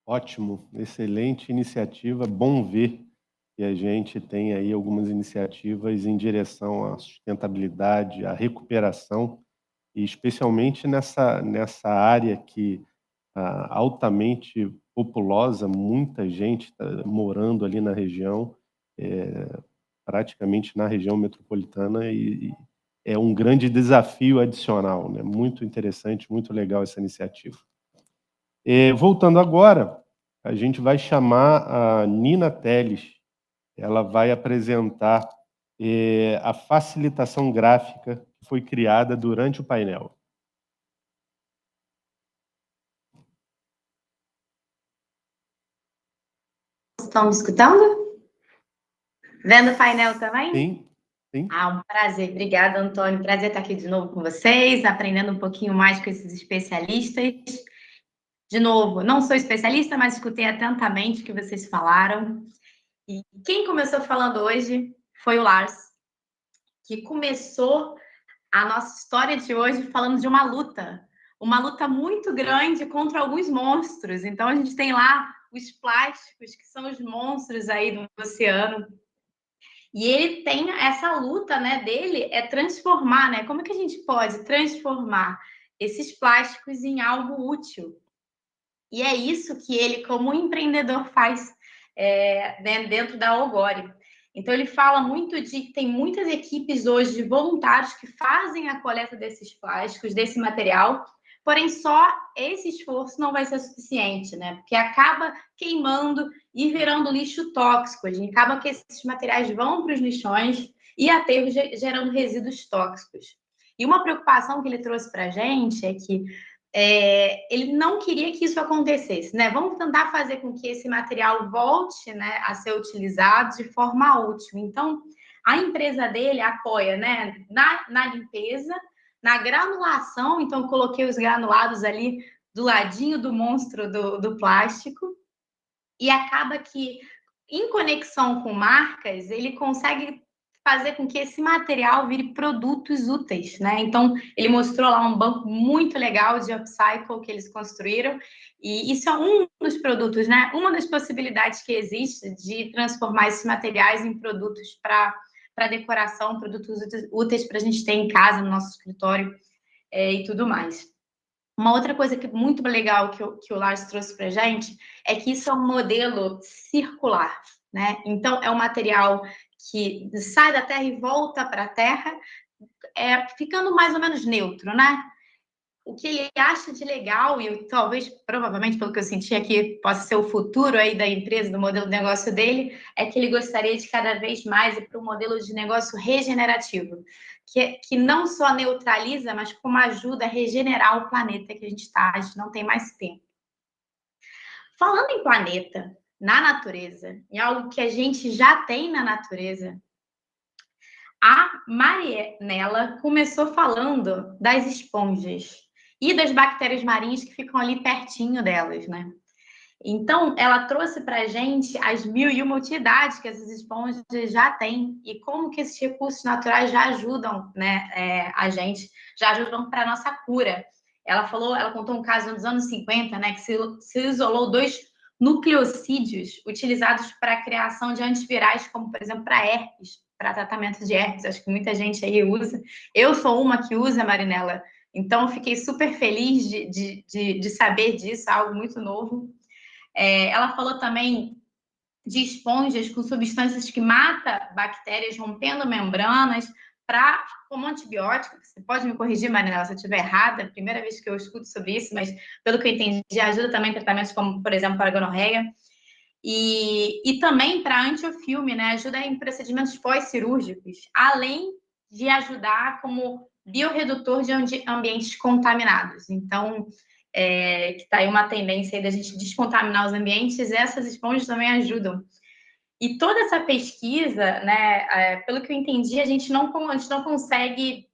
Ótimo, excelente iniciativa. Bom ver que a gente tem aí algumas iniciativas em direção à sustentabilidade, à recuperação, e especialmente nessa área que altamente populosa, muita gente está morando ali na região, praticamente na região metropolitana, e é um grande desafio adicional, né? Muito interessante, muito legal essa iniciativa. Voltando agora, a gente vai chamar a Nina Teles. Ela vai apresentar a facilitação gráfica que foi criada durante o painel. Estão me escutando? Vendo o painel também? Sim, sim. Um prazer. Obrigada, Antônio. Prazer estar aqui de novo com vocês, aprendendo um pouquinho mais com esses especialistas. De novo, não sou especialista, mas escutei atentamente o que vocês falaram. E quem começou falando hoje foi o Lars, que começou a nossa história de hoje falando de uma luta muito grande contra alguns monstros. Então, a gente tem lá os plásticos, que são os monstros aí do oceano. E ele tem essa luta, né, dele, é transformar, né? Como é que a gente pode transformar esses plásticos em algo útil? E é isso que ele, como empreendedor, faz né, dentro da Algore. Então, ele fala muito de... Tem muitas equipes hoje de voluntários que fazem a coleta desses plásticos, desse material, porém, só esse esforço não vai ser suficiente, né? Porque acaba queimando e virando lixo tóxico. A gente acaba que esses materiais vão para os lixões e aterros gerando resíduos tóxicos. E uma preocupação que ele trouxe para a gente é que ele não queria que isso acontecesse, né? Vamos tentar fazer com que esse material volte, né, a ser utilizado de forma útil. Então, a empresa dele apoia, né, na limpeza, na granulação. Então, eu coloquei os granulados ali do ladinho do monstro do plástico, e acaba que, em conexão com marcas, ele consegue fazer com que esse material vire produtos úteis, né? Então, ele mostrou lá um banco muito legal de upcycle que eles construíram, e isso é um dos produtos, né? Uma das possibilidades que existe de transformar esses materiais em produtos para decoração, produtos úteis para a gente ter em casa, no nosso escritório e tudo mais. Uma outra coisa que é muito legal que o Lars trouxe para a gente é que isso é um modelo circular, né? Então, é um material que sai da Terra e volta para a Terra, ficando mais ou menos neutro, né? o que ele acha de legal, e talvez, provavelmente, pelo que eu senti aqui, possa ser o futuro aí da empresa, do modelo de negócio dele, é que ele gostaria de cada vez mais ir para um modelo de negócio regenerativo, que não só neutraliza, mas como ajuda a regenerar o planeta que a gente está, a gente não tem mais tempo. Falando em planeta, na natureza, em algo que a gente já tem na natureza, a Marianela começou falando das esponjas e das bactérias marinhas que ficam ali pertinho delas, né? Então, ela trouxe para a gente as 1001 utilidades que essas esponjas já têm e como que esses recursos naturais já ajudam, né, a gente, já ajudam para a nossa cura. Ela contou um caso nos anos 50, né, que se isolou 2 nucleocídios utilizados para a criação de antivirais, como, por exemplo, para herpes, para tratamento de herpes. Acho que muita gente aí usa. Eu sou uma que usa, Marinela. Então, fiquei super feliz de saber disso, algo muito novo. Ela falou também de esponjas com substâncias que matam bactérias, rompendo membranas, como antibiótico. Você pode me corrigir, Marinela, se eu estiver errada, é a primeira vez que eu escuto sobre isso, mas pelo que eu entendi, ajuda também em tratamentos como, por exemplo, para a gonorreia. E também para antiofilme, né? Ajuda em procedimentos pós-cirúrgicos, além de ajudar como biorredutor de ambientes contaminados. Então, que está aí uma tendência aí da gente descontaminar os ambientes, essas esponjas também ajudam. E toda essa pesquisa, né, pelo que eu entendi, a gente não consegue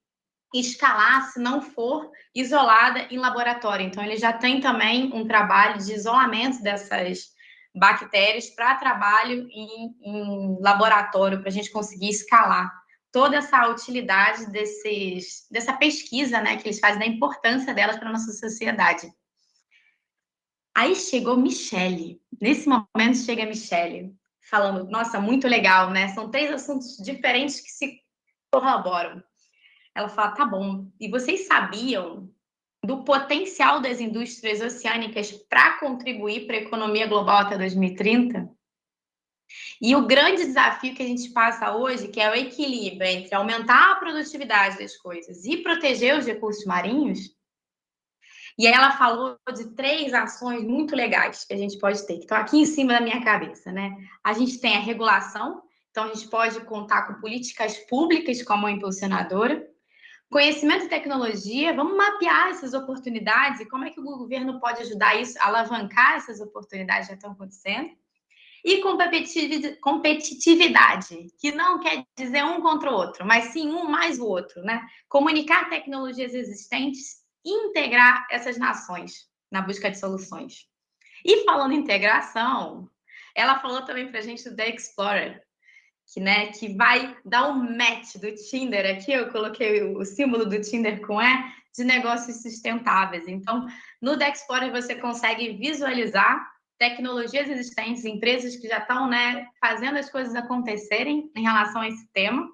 escalar se não for isolada em laboratório. Então, ele já tem também um trabalho de isolamento dessas bactérias para trabalho em laboratório, para a gente conseguir escalar toda essa utilidade dessa pesquisa, né, que eles fazem, da importância delas para a nossa sociedade. Aí chegou Michele. Nesse momento chega a Michele, falando, nossa, muito legal, né? São 3 assuntos diferentes que se corroboram. Ela fala, tá bom, e vocês sabiam do potencial das indústrias oceânicas para contribuir para a economia global até 2030? E o grande desafio que a gente passa hoje, que é o equilíbrio entre aumentar a produtividade das coisas e proteger os recursos marinhos. E aí ela falou de 3 ações muito legais que a gente pode ter, que estão aqui em cima da minha cabeça, né? A gente tem a regulação, então a gente pode contar com políticas públicas como impulsionadora. Conhecimento e tecnologia, vamos mapear essas oportunidades e como é que o governo pode ajudar isso, alavancar essas oportunidades que já estão acontecendo. E competitividade, que não quer dizer um contra o outro, mas sim um mais o outro, né? Comunicar tecnologias existentes e integrar essas nações na busca de soluções. E falando em integração, ela falou também para a gente do The Explorer, que vai dar um match do Tinder aqui, eu coloquei o símbolo do Tinder com de negócios sustentáveis. Então, no The Explorer você consegue visualizar tecnologias existentes, empresas que já estão, né, fazendo as coisas acontecerem em relação a esse tema,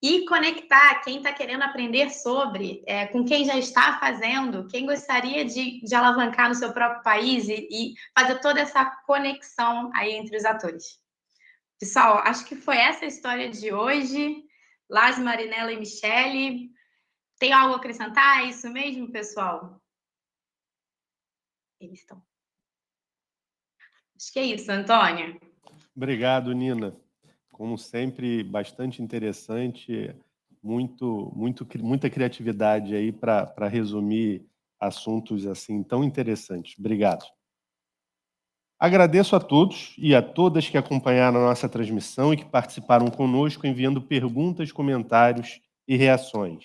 e conectar quem está querendo aprender sobre, com quem já está fazendo, quem gostaria de alavancar no seu próprio país e fazer toda essa conexão aí entre os atores. Pessoal, acho que foi essa a história de hoje. Lars, Marinela e Michele. Tem algo a acrescentar? É isso mesmo, pessoal? Eles estão. Acho que é isso, Antônio. Obrigado, Nina. Como sempre, bastante interessante, muita criatividade aí para resumir assuntos assim tão interessantes. Obrigado. Agradeço a todos e a todas que acompanharam a nossa transmissão e que participaram conosco enviando perguntas, comentários e reações.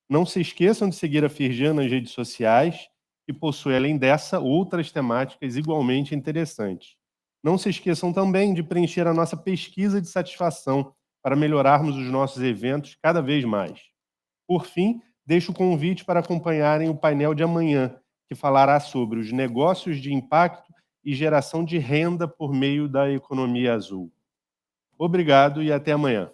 Não se esqueçam de seguir a Firjan nas redes sociais, que possui, além dessa, outras temáticas igualmente interessantes. Não se esqueçam também de preencher a nossa pesquisa de satisfação para melhorarmos os nossos eventos cada vez mais. Por fim, deixo o convite para acompanharem o painel de amanhã, que falará sobre os negócios de impacto e geração de renda por meio da economia azul. Obrigado e até amanhã.